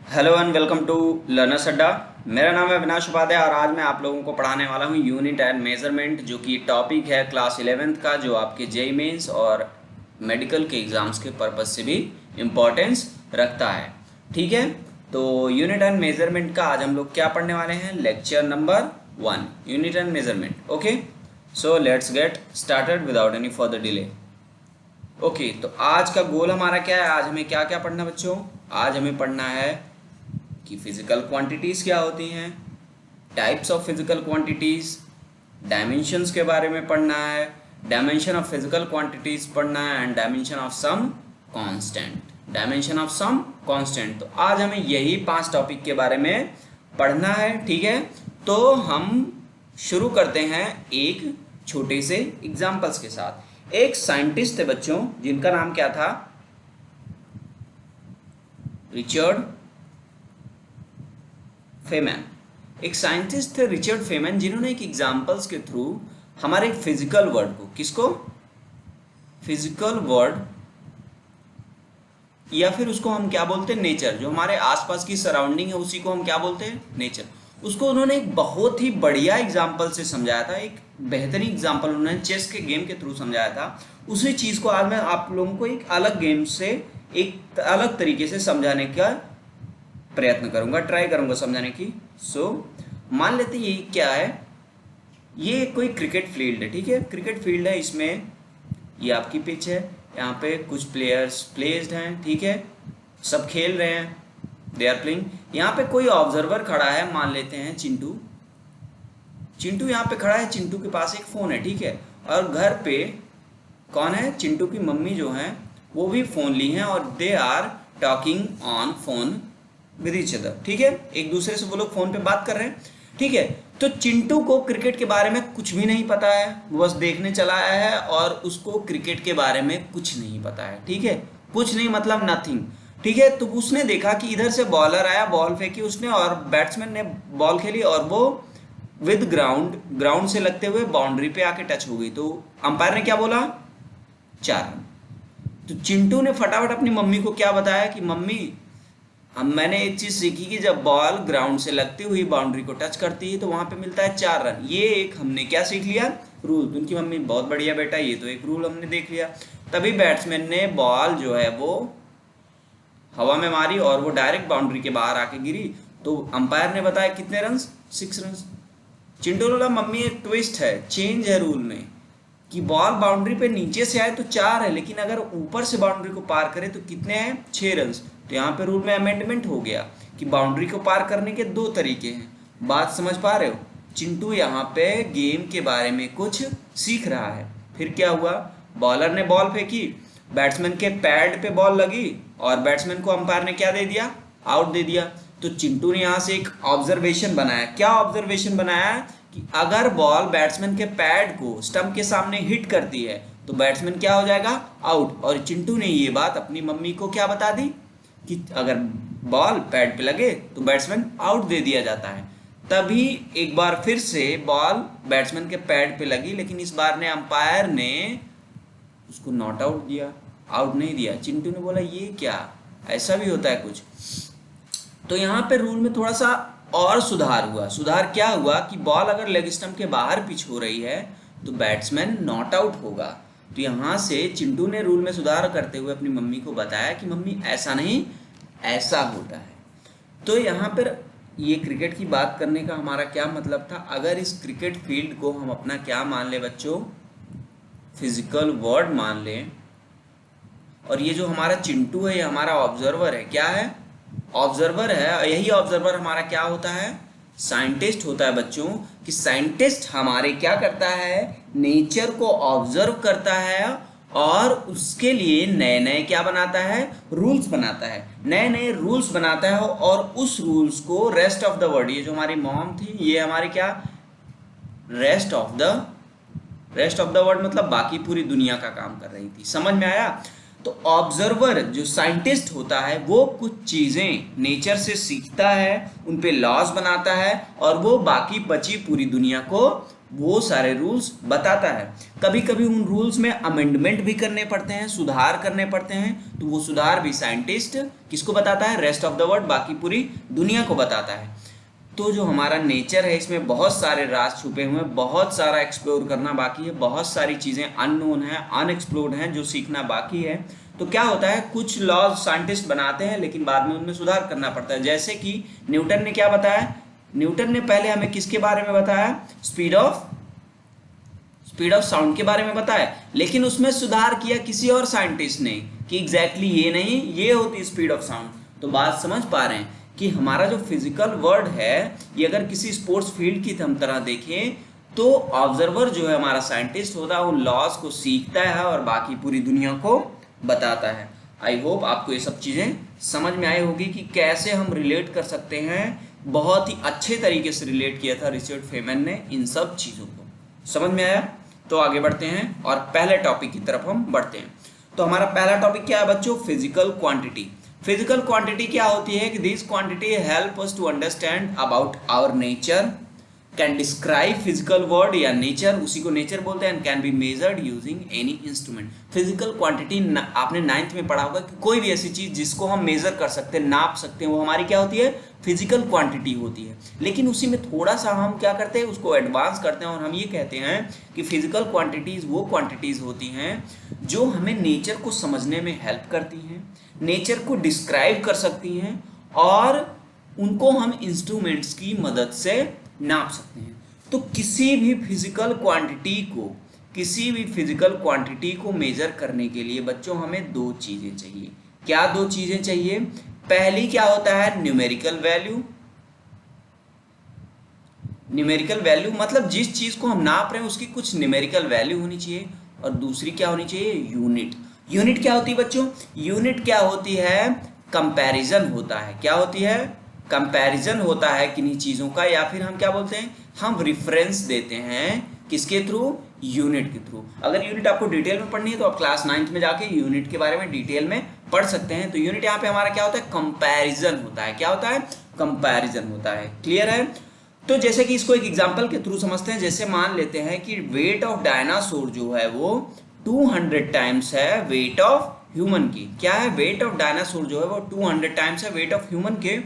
Hello and welcome to learners Adda. मेरा नाम है अविनाश उपाध्याय और आज मैं आप लोगों को पढ़ाने वाला हूँ यूनिट एंड मेजरमेंट, जो कि टॉपिक है क्लास 11th का, जो आपके जेई मेंस और मेडिकल के एग्ज़ाम्स के पर्पज़ से भी इम्पोर्टेंस रखता है। ठीक है, तो यूनिट एंड मेजरमेंट का आज हम लोग क्या पढ़ने वाले हैं? Lecture number 1, unit and measurement. Okay, so let's get started without any further delay. Okay, तो आज का गोल हमारा क्या है? आज हमें क्या क्या पढ़ना बच्चों? आज हमें पढ़ना है कि फिजिकल क्वांटिटीज़ क्या होती हैं, types of physical quantities, dimensions के बारे में पढ़ना है, डायमेंशन ऑफ फिजिकल क्वांटिटीज़ पढ़ना है and dimension of some constant, dimension of some constant. तो आज हमें यही 5 टॉपिक के बारे में पढ़ना है। ठीक है, तो हम शुरू करते हैं एक छोटे से एग्जाम्पल्स के साथ। एक साइंटिस्ट थे बच्चों, जिनका नाम क्या था? रिचर्ड फेमैन। एक साइंटिस्ट थे रिचर्ड फेमैन, जिन्होंने एक एग्जाम्पल्स के थ्रू हमारे फिजिकल वर्ल्ड को, किसको? फिजिकल वर्ल्ड, या फिर उसको हम क्या बोलते हैं? नेचर। जो हमारे आसपास की सराउंडिंग है उसी को हम क्या बोलते हैं? नेचर। उसको उन्होंने एक बहुत ही बढ़िया एग्जाम्पल से समझाया था, एक बेहतरीन एग्जाम्पल उन्होंने चेस के गेम के थ्रू समझाया था। उसी चीज़ को आज मैं आप लोगों को एक अलग गेम से, एक अलग तरीके से समझाने का प्रयत्न करूंगा, ट्राई करूंगा समझाने की। मान लेते ये क्या है? ये कोई क्रिकेट फील्ड है। ठीक है, क्रिकेट फील्ड है, इसमें ये आपकी पिच है, यहाँ पे कुछ प्लेयर्स प्लेस्ड हैं। ठीक है, सब खेल रहे हैं, दे आर प्लेइंग। यहाँ पे कोई ऑब्जर्वर खड़ा है, मान लेते हैं चिंटू। चिंटू यहाँ पे खड़ा है, चिंटू के पास एक फ़ोन है। ठीक है, और घर पे कौन है? चिंटू की मम्मी जो है वो भी फ़ोन ली हैं और they are talking on phone with each other. ठीक है, एक दूसरे से वो लोग फोन पे बात कर रहे हैं। ठीक है, तो चिंटू को क्रिकेट के बारे में कुछ भी नहीं पता है, वो बस देखने चला आया है और उसको क्रिकेट के बारे में कुछ नहीं पता है। ठीक है, कुछ नहीं मतलब नथिंग। ठीक है, तो उसने देखा कि इधर से बॉलर आया, बॉल फेंकी उसने और बैट्समैन ने बॉल खेली और वो विद ग्राउंड से लगते हुए बाउंड्री पे आके टच हो गई। तो अंपायर ने क्या बोला? 4 रन। तो चिंटू ने फटाफट अपनी मम्मी को क्या बताया कि मम्मी, अब मैंने एक चीज सीखी कि जब बॉल ग्राउंड से लगती हुई बाउंड्री को टच करती है तो वहां पे मिलता है 4 रन। ये एक हमने क्या सीख लिया? रूल। तो उनकी मम्मी, बहुत बढ़िया बेटा, ये तो एक रूल हमने देख लिया। तभी बैट्समैन ने बॉल जो है वो हवा में मारी और वो डायरेक्ट बाउंड्री के बाहर आके गिरी। तो अंपायर ने बताया कितने रन? 6 रन। चिंटू ने बोला मम्मी एक ट्विस्ट है, चेंज है रूल में, कि बॉल बाउंड्री पे नीचे से आए तो 4 है, लेकिन अगर ऊपर से बाउंड्री को पार करे तो कितने हैं? 6 रन। तो यहाँ पे रूल में अमेंडमेंट हो गया कि बाउंड्री को पार करने के 2 तरीके हैं। बात समझ पा रहे हो? चिंटू यहाँ पे गेम के बारे में कुछ सीख रहा है। फिर क्या हुआ? बॉलर ने बॉल फेंकी, बैट्समैन के पैड पे बॉल लगी और बैट्समैन को अंपायर ने क्या दे दिया? आउट दे दिया। तो चिंटू ने यहाँ से एक ऑब्जर्वेशन बनाया। क्या ऑब्जर्वेशन बनाया? कि अगर बॉल बैट्समैन के पैड को स्टंप के सामने हिट करती है तो बैट्समैन क्या हो जाएगा? आउट। और चिंटू ने ये बात अपनी मम्मी को क्या बता दी कि अगर बॉल पैड पे लगे तो बैट्समैन आउट दे दिया जाता है। तभी एक बार फिर से बॉल बैट्समैन के पैड पे लगी, लेकिन इस बार ने अंपायर ने उसको नॉट आउट दिया, आउट नहीं दिया। चिंटू ने बोला ये क्या, ऐसा भी होता है कुछ? तो यहाँ पे रूल में थोड़ा सा और सुधार हुआ। सुधार क्या हुआ कि बॉल अगर लेग स्टंप के बाहर पिच हो रही है तो बैट्समैन नॉट आउट होगा। तो यहाँ से चिंटू ने रूल में सुधार करते हुए अपनी मम्मी को बताया कि मम्मी ऐसा नहीं, ऐसा होता है। तो यहाँ पर ये क्रिकेट की बात करने का हमारा क्या मतलब था? अगर इस क्रिकेट फील्ड को हम अपना क्या मान ले बच्चों? फिजिकल वर्ल्ड मान लें, और ये जो हमारा चिंटू है ये हमारा ऑब्जर्वर है। क्या है? ऑब्जर्वर है। यही ऑब्जर्वर हमारा क्या होता है? साइंटिस्ट होता है बच्चों। कि साइंटिस्ट हमारे क्या करता है? नेचर को ऑब्जर्व करता है और उसके लिए नए नए क्या बनाता है? रूल्स बनाता है। नए नए रूल्स बनाता है और उस रूल्स को रेस्ट ऑफ द वर्ल्ड, ये जो हमारी मॉम थी ये हमारी क्या? रेस्ट ऑफ द वर्ल्ड मतलब बाकी पूरी दुनिया का काम कर रही थी। समझ में आया? तो ऑब्जर्वर जो साइंटिस्ट होता है वो कुछ चीजें नेचर से सीखता है, उन पे लॉज बनाता है और वो बाकी बची पूरी दुनिया को वो सारे रूल्स बताता है। कभी कभी उन रूल्स में अमेंडमेंट भी करने पड़ते हैं, सुधार करने पड़ते हैं, तो वो सुधार भी साइंटिस्ट किसको बताता है? रेस्ट ऑफ द वर्ल्ड, बाकी पूरी दुनिया को बताता है। तो जो हमारा नेचर है इसमें बहुत सारे राज छुपे हुए हैं, बहुत सारा एक्सप्लोर करना बाकी है, बहुत सारी चीज़ें अननोन हैं, अनएक्सप्लोर्ड हैं, जो सीखना बाकी है। तो क्या होता है, कुछ लॉज साइंटिस्ट बनाते हैं लेकिन बाद में उनमें सुधार करना पड़ता है। जैसे कि न्यूटन ने क्या बताया? न्यूटन ने पहले हमें किसके बारे में बताया? स्पीड ऑफ साउंड के बारे में बताया, लेकिन उसमें सुधार किया किसी और साइंटिस्ट ने कि एग्जैक्टली ये नहीं, ये होती स्पीड ऑफ साउंड। तो बात समझ पा रहे हैं कि हमारा जो फिजिकल वर्ल्ड है ये अगर किसी स्पोर्ट्स फील्ड की हम तरह देखें तो ऑब्जर्वर जो है हमारा साइंटिस्ट होता है, उन लॉज को सीखता है और बाकी पूरी दुनिया को बताता है। आई होप आपको ये सब चीज़ें समझ में आई होगी कि कैसे हम रिलेट कर सकते हैं। बहुत ही अच्छे तरीके से रिलेट किया था रिचर्ड फेमन ने इन सब चीज़ों को। समझ में आया? तो आगे बढ़ते हैं और पहले टॉपिक की तरफ हम बढ़ते हैं। तो हमारा पहला टॉपिक क्या है बच्चों? Physical quantity. फिजिकल क्वांटिटी क्या होती है कि this quantity help us to understand about our nature, can describe physical world या नेचर, उसी को नेचर बोलते हैं, and can be measured using any instrument. Physical quantity आपने 9th में पढ़ा होगा कि कोई भी ऐसी चीज जिसको हम मेजर कर सकते हैं, नाप सकते हैं, वो हमारी क्या होती है? फिजिकल क्वांटिटी होती है। लेकिन उसी में थोड़ा सा हम क्या करते हैं, उसको एडवांस करते हैं और हम ये कहते हैं कि फिजिकल क्वांटिटीज वो क्वांटिटीज होती हैं जो हमें नेचर को समझने में हेल्प करती हैं, नेचर को डिस्क्राइब कर सकती हैं और उनको हम इंस्ट्रूमेंट्स की मदद से नाप सकते हैं। तो किसी भी फिजिकल क्वांटिटी को मेजर करने के लिए बच्चों हमें दो चीजें चाहिए। क्या दो चीजें चाहिए? पहली क्या होता है? Numerical value. न्यूमेरिकल वैल्यू मतलब जिस चीज को हम नाप रहे हैं उसकी कुछ न्यूमेरिकल वैल्यू होनी चाहिए। और दूसरी क्या होनी चाहिए? यूनिट। यूनिट क्या होती है बच्चों? यूनिट क्या होती है? कंपैरिजन होता है। क्या होती है? कंपैरिजन होता है किन्हीं चीज़ों का, या फिर हम क्या बोलते हैं, हम रिफरेंस देते हैं किसके थ्रू? यूनिट के थ्रू। अगर यूनिट आपको डिटेल में पढ़नी है तो आप क्लास 9th में जाके यूनिट के बारे में डिटेल में पढ़ सकते हैं। तो यूनिट यहाँ पे हमारा क्या होता है? कंपैरिजन होता है। क्या होता है? कंपैरिजन होता है। क्लियर है? तो जैसे कि इसको एक एग्जांपल के थ्रू समझते हैं। जैसे मान लेते हैं कि वेट ऑफ डायनासोर जो है वो 200 टाइम्स है वेट ऑफ ह्यूमन की। क्या है? वेट ऑफ डायनासोर जो है वो 200 टाइम्स है वेट ऑफ ह्यूमन के।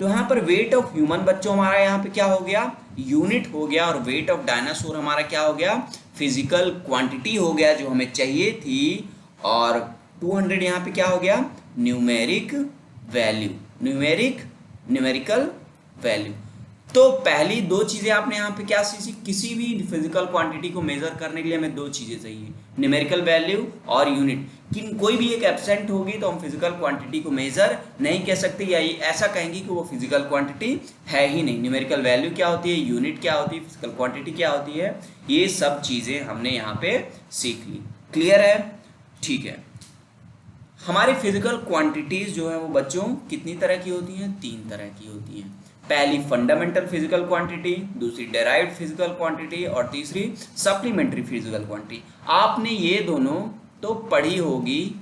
तो यहाँ पर वेट ऑफ ह्यूमन बच्चों हमारा यहाँ पे क्या हो गया? यूनिट हो गया। और वेट ऑफ डायनासोर हमारा क्या हो गया? फिजिकल क्वांटिटी हो गया जो हमें चाहिए थी। और 200 यहाँ पे क्या हो गया? Numeric value, numerical value. तो पहली दो चीजें आपने यहाँ पे क्या सीखी? किसी भी फिजिकल क्वांटिटी को मेजर करने के लिए हमें दो चीजें चाहिए, न्यूमेरिकल वैल्यू और यूनिट। कि कोई भी एक एब्सेंट होगी तो हम फिजिकल क्वांटिटी को मेजर नहीं कह सकते, या ये ऐसा कहेंगे कि वो फिजिकल क्वांटिटी है ही नहीं। न्यूमेरिकल वैल्यू क्या होती है, यूनिट क्या होती है, फिजिकल क्वांटिटी क्या होती है, ये सब चीजें हमने यहाँ पे सीख ली। क्लियर है? ठीक है। हमारी फिजिकल क्वांटिटीज जो है वो बच्चों कितनी तरह की होती हैं? 3 तरह की होती हैं। पहली फंडामेंटल फिजिकल क्वांटिटी, दूसरी डेराइव्ड फिजिकल क्वांटिटी और तीसरी सप्लीमेंट्री फिजिकल क्वांटिटी। आपने ये दोनों तो पढ़ी होगी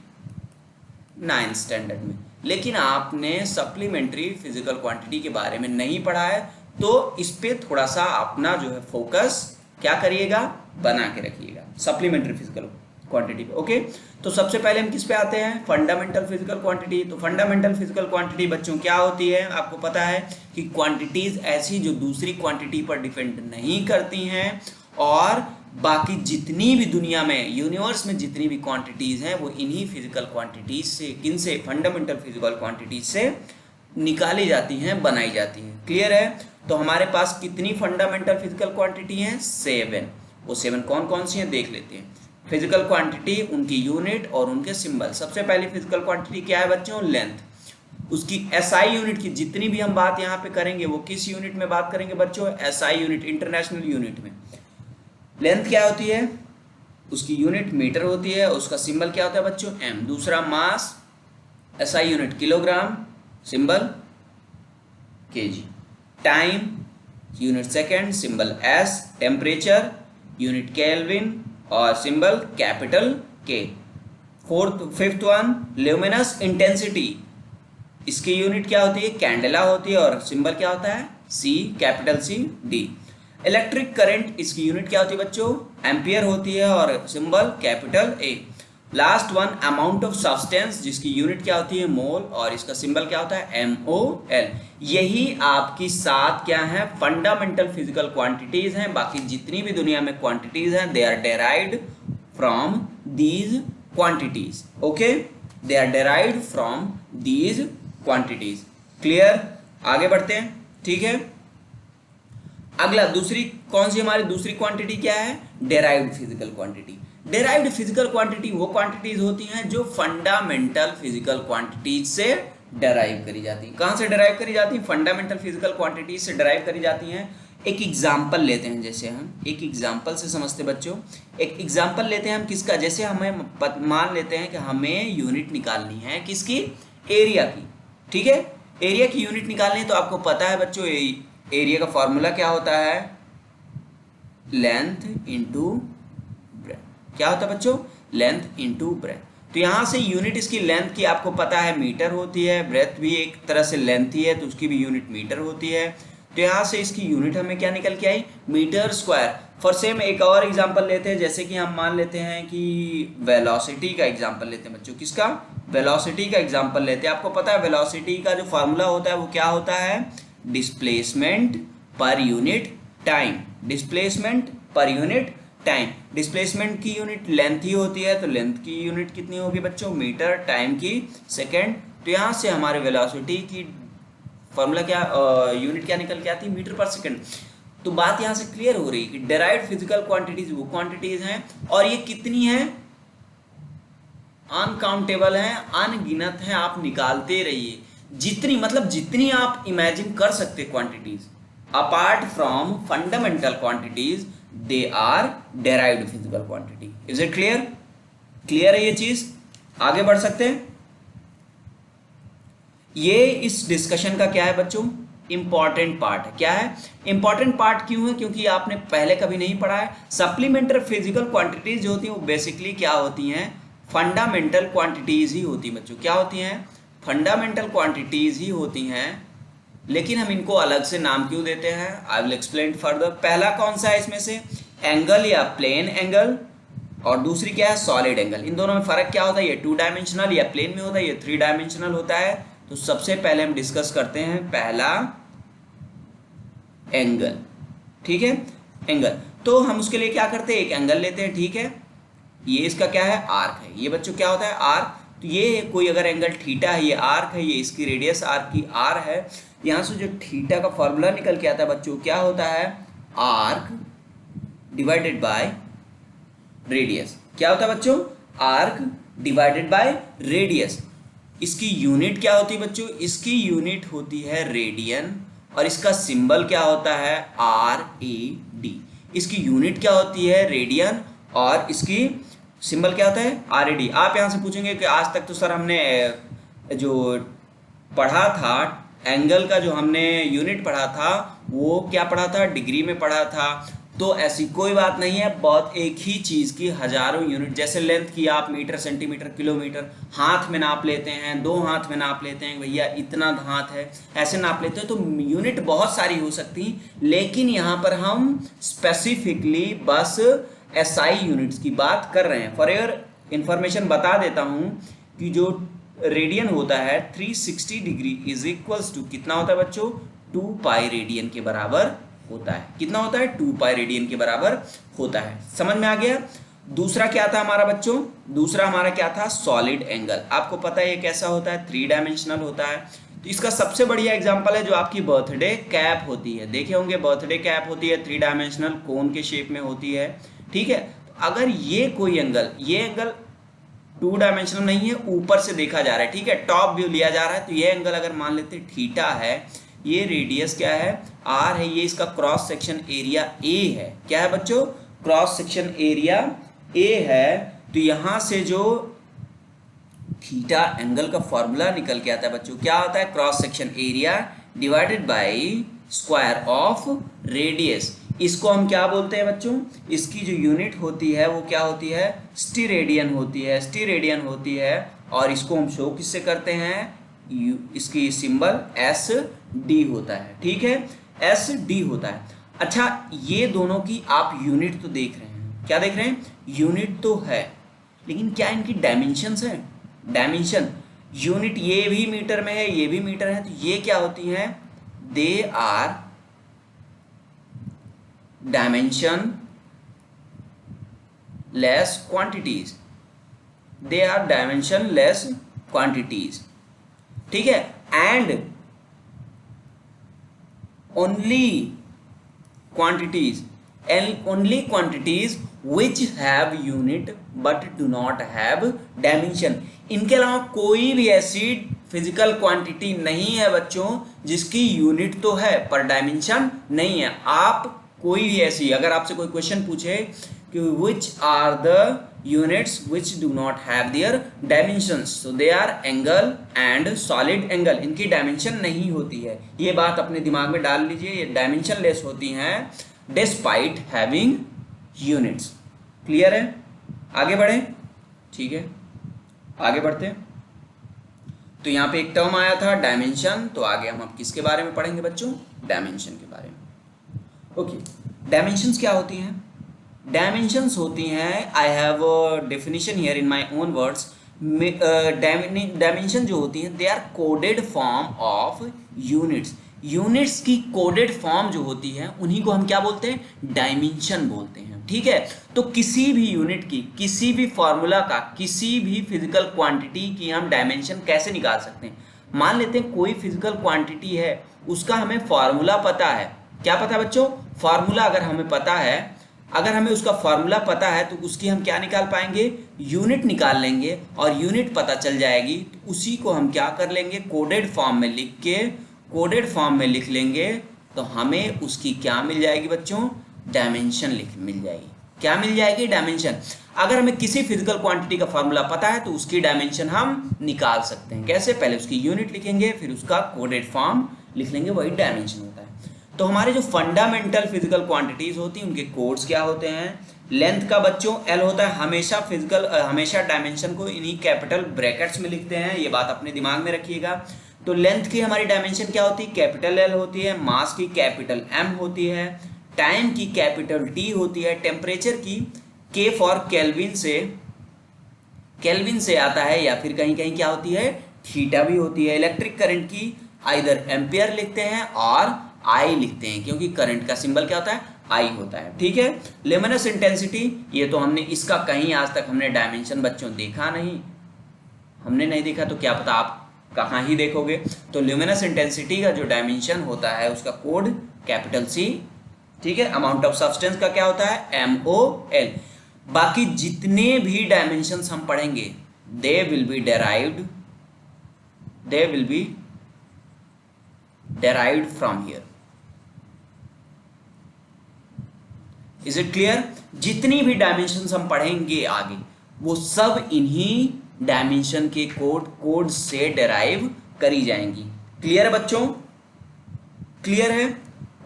9th स्टैंडर्ड में, लेकिन आपने सप्लीमेंट्री फिजिकल क्वांटिटी के बारे में नहीं पढ़ा है। तो इस पे थोड़ा सा अपना जो है फोकस क्या करिएगा? बना के रखिएगा सप्लीमेंट्री फिजिकल क्वांटिटी पे। ओके, तो सबसे पहले हम किस पे आते हैं? Fundamental physical quantity. तो फंडामेंटल फिजिकल क्वांटिटी बच्चों क्या होती है? आपको पता है कि क्वांटिटीज ऐसी जो दूसरी क्वांटिटी पर डिपेंड नहीं करती हैं, और बाकी जितनी भी दुनिया में, यूनिवर्स में जितनी भी क्वांटिटीज हैं वो इन्हीं फिजिकल क्वांटिटीज से, किन से? फंडामेंटल फिजिकल क्वांटिटीज से निकाली जाती हैं, बनाई जाती हैं। क्लियर है? तो हमारे पास कितनी फंडामेंटल फिजिकल क्वांटिटी हैं? 7। वो 7 कौन कौन सी हैं देख लेते हैं। फिजिकल क्वांटिटी, उनकी यूनिट और उनके सिंबल। सबसे पहली फिजिकल क्वांटिटी क्या है बच्चों? लेंथ। उसकी एसआई यूनिट की जितनी भी हम बात यहाँ पे करेंगे वो किस यूनिट में बात करेंगे बच्चों? एसआई यूनिट, इंटरनेशनल यूनिट में। लेंथ क्या होती है? उसकी यूनिट मीटर होती है। उसका सिंबल क्या होता है बच्चों? एम। दूसरा mass, SI unit kilogram, symbol KG. Time, unit second, symbol S. Temperature, unit kelvin और symbol capital K. Fifth one, luminous intensity, इसकी यूनिट क्या होती है? कैंडेला होती है और सिंबल क्या होता है? C, capital C, D. Electric current, इसकी यूनिट क्या होती है बच्चों, एम्पियर होती है और symbol capital A. Last one, amount of substance, जिसकी यूनिट क्या होती है, मोल, और इसका सिंबल क्या होता है, MOL। यही आपकी 7 क्या है, फंडामेंटल फिजिकल क्वांटिटीज हैं। बाकी जितनी भी दुनिया में क्वांटिटीज हैं, they are derived from these quantities. Okay, they are derived from these quantities. Clear, आगे बढ़ते हैं। ठीक है, अगला दूसरी कौन सी हमारी दूसरी क्वांटिटी क्या है, derived physical quantity. Derived physical quantity वो क्वांटिटीज होती हैं जो फंडामेंटल फिजिकल क्वांटिटीज से डेराइव करी जाती हैं। कहाँ से डेराइव करी जाती हैं, फंडामेंटल फिजिकल क्वांटिटीज से डेराइव करी जाती हैं। एक एग्जाम्पल लेते हैं, जैसे हम एक एग्जाम्पल से समझते बच्चों। एक एग्जाम्पल लेते हैं हम किसका, जैसे हमें मान लेते हैं कि हमें यूनिट निकालनी है किसकी, एरिया की। ठीक है, एरिया की यूनिट निकालनी है तो आपको पता है बच्चों एरिया का फॉर्मूला क्या होता है, लेंथ इंटू ब्रेथ। क्या होता है बच्चों, लेंथ इंटू ब्रेथ। तो यहाँ से यूनिट इसकी लेंथ की आपको पता है मीटर होती है, ब्रेथ भी एक तरह से लेंथ ही है तो उसकी भी यूनिट मीटर होती है। तो यहाँ से इसकी यूनिट हमें क्या निकल के आई, मीटर स्क्वायर। फॉर सेम एक और एग्जांपल लेते हैं, जैसे कि हम मान लेते हैं कि वेलोसिटी का एग्जांपल लेते हैं बच्चों। किसका, वेलोसिटी का एग्जांपल लेते हैं। आपको पता है वेलोसिटी का जो फार्मूला होता है वो क्या होता है, डिस्प्लेसमेंट पर यूनिट टाइम। डिस्प्लेसमेंट पर यूनिट टाइम, डिस्प्लेसमेंट की यूनिट लेंथ ही होती है तो लेंथ की यूनिट कितनी होगी बच्चों, मीटर, टाइम की सेकंड। तो यहाँ से हमारे वेलोसिटी की फॉर्मूला क्या, यूनिट क्या निकल के आती है, मीटर पर सेकंड। तो बात यहाँ से क्लियर हो रही है कि डेराइव्ड फिजिकल क्वांटिटीज वो क्वांटिटीज हैं और ये कितनी है, अनकाउंटेबल है, अनगिनत है। आप निकालते रहिए जितनी, मतलब जितनी आप इमेजिन कर सकते quantities, apart from fundamental quantities they are derived physical quantity. Is it clear, clear है ये चीज, आगे बढ़ सकते हैं। ये इस डिस्कशन का क्या है बच्चों, इंपॉर्टेंट पार्ट है। क्या है, इंपॉर्टेंट पार्ट क्यों है, क्योंकि आपने पहले कभी नहीं पढ़ा है। सप्लीमेंट्री फिजिकल क्वांटिटीज जो होती हैं वो बेसिकली क्या होती हैं, फंडामेंटल क्वांटिटीज ही होती हैं बच्चों। क्या होती हैं, फंडामेंटल क्वांटिटीज ही होती हैं, लेकिन हम इनको अलग से नाम क्यों देते हैं, आई विल एक्सप्लेन फर्दर। पहला कौन सा है इसमें से, एंगल या प्लेन एंगल, और दूसरी क्या है, सॉलिड एंगल। इन दोनों में फर्क क्या होता है, ये 2 डायमेंशनल या प्लेन में होता है, ये 3 डायमेंशनल होता है। तो सबसे पहले हम डिस्कस करते हैं पहला एंगल। ठीक है, एंगल। तो हम उसके लिए क्या करते हैं, एक एंगल लेते हैं। ठीक है, ये इसका क्या है, आर्क है। ये बच्चों क्या होता है, आर्क। तो ये कोई अगर एंगल थीटा है, ये आर्क है, ये इसकी रेडियस आर्क की आर है। यहाँ से जो थीटा का फॉर्मूला निकल के आता है बच्चों, क्या होता है, आर्क डिवाइडेड बाय रेडियस। क्या होता है बच्चों, आर्क डिवाइडेड बाय रेडियस। इसकी यूनिट क्या होती है बच्चों, इसकी यूनिट होती है रेडियन, और इसका सिंबल क्या होता है, RAD। इसकी यूनिट क्या होती है, रेडियन, और इसकी सिंबल क्या होता है, RAD। आप यहाँ से पूछेंगे कि आज तक तो सर हमने जो पढ़ा था एंगल का, जो हमने यूनिट पढ़ा था वो क्या पढ़ा था, डिग्री में पढ़ा था। तो ऐसी कोई बात नहीं है, बहुत एक ही चीज़ की हजारों यूनिट, जैसे लेंथ की आप मीटर, सेंटीमीटर, किलोमीटर, हाथ में नाप लेते हैं, 2 हाथ में नाप लेते हैं, भैया इतना हाथ है, ऐसे नाप लेते हैं। तो यूनिट बहुत सारी हो सकती, लेकिन यहाँ पर हम स्पेसिफिकली बस SI यूनिट्स की बात कर रहे हैं। फॉर योर इंफॉर्मेशन बता देता हूँ कि जो रेडियन होता है 360 डिग्री इज इक्वल्स टू कितना होता है बच्चों, 2 पाई रेडियन के बराबर होता है। कितना होता है, 2 पाई रेडियन के बराबर होता है। समझ में आ गया। दूसरा क्या था हमारा बच्चों, दूसरा हमारा क्या था, सॉलिड एंगल। आपको पता है ये कैसा होता है, 3 डायमेंशनल होता है। तो इसका सबसे बढ़िया एग्जांपल है जो आपकी बर्थडे कैप होती है। देखे होंगे बर्थडे कैप होती है, 3 डायमेंशनल कोन के शेप में होती है। ठीक है, तो अगर ये कोई एंगल, ये एंगल 2 डायमेंशनल नहीं है, ऊपर से देखा जा रहा है, ठीक है, टॉप व्यू लिया जा रहा है। तो ये एंगल अगर मान लेते हैं थीटा है, ये रेडियस क्या है, R है, ये इसका क्रॉस सेक्शन एरिया A है। क्या है बच्चों, क्रॉस सेक्शन एरिया A है। तो यहां से जो थीटा एंगल का फॉर्मूला निकल के आता है बच्चों, क्या होता है, cross section area divided by square of radius. इसको हम क्या बोलते हैं बच्चों, इसकी जो यूनिट होती है वो क्या होती है, स्टीरेडियन होती है, स्टीरेडियन होती है। और इसको हम शो किससे करते हैं, इसकी सिंबल SD होता है। ठीक है, SD होता है। अच्छा, ये दोनों की आप यूनिट तो देख रहे हैं, क्या देख रहे हैं, यूनिट तो है, लेकिन क्या इनकी डायमेंशंस है, डायमेंशन, यूनिट ये भी मीटर में है, ये भी मीटर है, तो ये क्या होती हैं, they are dimensionless quantities, they are dimensionless quantities, ठीक है, and only quantities and only quantities which have unit but do not have dimension। इनके अलावा कोई भी ऐसी फिजिकल क्वांटिटी नहीं है बच्चों जिसकी यूनिट तो है पर डायमेंशन नहीं है। आप कोई भी ऐसी, अगर आपसे कोई क्वेश्चन पूछे कि which are the units which do not have their dimensions, so they are angle and solid angle, इनकी डायमेंशन नहीं होती है, ये बात अपने दिमाग में डाल लीजिए, ये डायमेंशन लेस होती हैं डिस्पाइट हैविंग यूनिट्स। क्लियर है, आगे बढ़े, ठीक है, आगे बढ़ते हैं। तो यहाँ पे एक टर्म आया था डायमेंशन, तो आगे हम अब किसके बारे में पढ़ेंगे बच्चों, डायमेंशन के बारे में। ओके, डायमेंशंस क्या होती हैं, डायमेंशंस होती हैं, I have definition here in my own words, dimension जो होती हैं they are coded form of units, units की कोडेड फॉर्म जो होती है उन्हीं को हम क्या बोलते हैं, डायमेंशन बोलते हैं, ठीक है। तो किसी भी यूनिट की, किसी भी फॉर्मूला का, किसी भी फिजिकल क्वांटिटी की हम डायमेंशन कैसे निकाल सकते हैं, मान लेते हैं कोई फिजिकल क्वांटिटी है, उसका हमें फॉर्मूला पता है, क्या पता है बच्चों, फॉर्मूला अगर हमें पता है, अगर हमें उसका फॉर्मूला पता है तो उसकी हम क्या निकाल पाएंगे, यूनिट निकाल लेंगे, और यूनिट पता चल जाएगी तो उसी को हम क्या कर लेंगे, कोडेड फॉर्म में लिख के, कोडेड फॉर्म में लिख लेंगे, तो हमें उसकी क्या मिल जाएगी बच्चों, डायमेंशन मिल जाएगी, क्या मिल जाएगी, डायमेंशन। अगर हमें किसी फिजिकल क्वांटिटी का फॉर्मूला पता है तो उसकी डायमेंशन हम निकाल सकते हैं, कैसे, पहले उसकी यूनिट लिखेंगे, फिर उसका कोडेड फॉर्म लिख लेंगे, वही डायमेंशन होता है। तो हमारे जो फंडामेंटल फिजिकल क्वांटिटीज होती हैं उनके कोड्स क्या होते हैं, लेंथ का बच्चों एल होता है, हमेशा डायमेंशन को इन्हीं कैपिटल ब्रैकेट्स में लिखते हैं, ये बात अपने दिमाग में रखिएगा। तो लेंथ की हमारी डायमेंशन क्या होती है, कैपिटल एल होती है, मास की कैपिटल एम होती है, टाइम की कैपिटल टी होती है, टेम्परेचर की के फॉर केल्विन से आता है, या फिर कहीं कहीं क्या होती है, थीटा भी होती है। इलेक्ट्रिक करंट की आइदर एम्पियर लिखते हैं और आई लिखते हैं, क्योंकि करंट का सिंबल क्या होता है, आई होता है, ठीक है। ल्यूमिनस इंटेंसिटी, ये तो हमने इसका कहीं आज तक हमने डायमेंशन बच्चों देखा नहीं, हमने नहीं देखा तो क्या पता आप कहाँ ही देखोगे। तो ल्यूमिनस इंटेंसिटी का जो डायमेंशन होता है उसका कोड कैपिटल सी, ठीक है। अमाउंट ऑफ सब्सटेंस का क्या होता है, MOL। बाकी जितने भी डायमेंशंस हम पढ़ेंगे they will be derived from here। Is it clear, जितनी भी डायमेंशंस हम पढ़ेंगे आगे वो सब इन्हीं डायमेंशन के कोड से डेराइव करी जाएंगी। क्लियर है बच्चों, क्लियर है,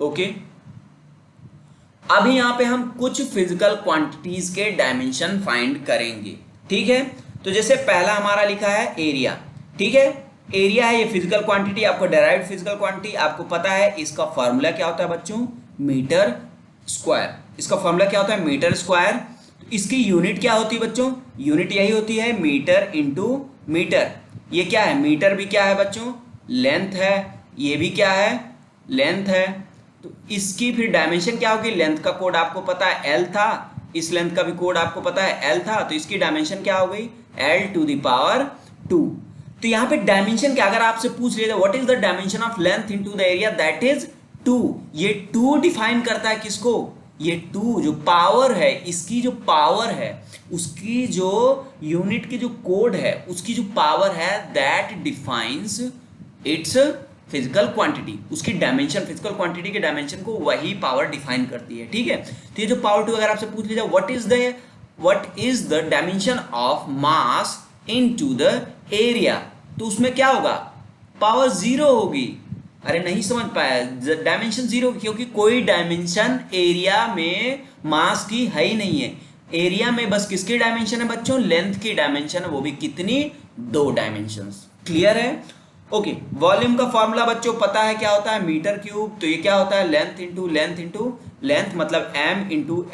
ओके। अभी यहां पे हम कुछ फिजिकल क्वांटिटीज के डायमेंशन फाइंड करेंगे, ठीक है। तो जैसे पहला हमारा लिखा है एरिया, ठीक है, एरिया है ये फिजिकल क्वांटिटी, आपको डेराइव्ड फिजिकल क्वांटिटी, आपको पता है इसका फॉर्मूला क्या होता है बच्चों, मीटर स्क्वायर, इसका फॉर्मूला क्या होता है, मीटर स्क्वायर। तो इसकी यूनिट क्या होती है बच्चों, यूनिट यही होती है मीटर इंटू मीटर। ये क्या है, मीटर भी क्या है बच्चों, लेंथ है, ये भी क्या है, लेंथ है। तो इसकी फिर डायमेंशन क्या होगी, लेंथ का कोड आपको पता है L था, इस लेंथ का भी कोड आपको पता है L था, तो इसकी डायमेंशन क्या हो गई, L⁻²। तो यहाँ पे डायमेंशन क्या, अगर आपसे पूछ लिया what is the dimension of length into the area, that is 2। ये 2 डिफाइन करता है किसको, ये 2 जो पावर है, इसकी जो पावर है, उसकी जो यूनिट की जो कोड है, उसकी जो पावर है, that defines it's physical quantity. उसकी डायमेंशन, फिजिकल क्वांटिटी के डायमेंशन को वही पावर डिफाइन करती है, ठीक है। तो ये जो पावर 2 अगर आपसे पूछ लिया what is the dimension of mass into the area, तो उसमें क्या होगा, पावर 0 होगी। अरे नहीं समझ पाया, डायमेंशन 0, क्योंकि कोई डायमेंशन एरिया में मास की है ही नहीं है। एरिया में बस किसकी डायमेंशन है बच्चों, लेंथ की डायमेंशन है, वो भी कितनी, 2 डायमेंशंस। क्लियर है, ओके, वॉल्यूम का फॉर्मूला बच्चों पता है क्या होता है, मीटर क्यूब। तो ये क्या होता है, length into length into length, मतलब एम इंटू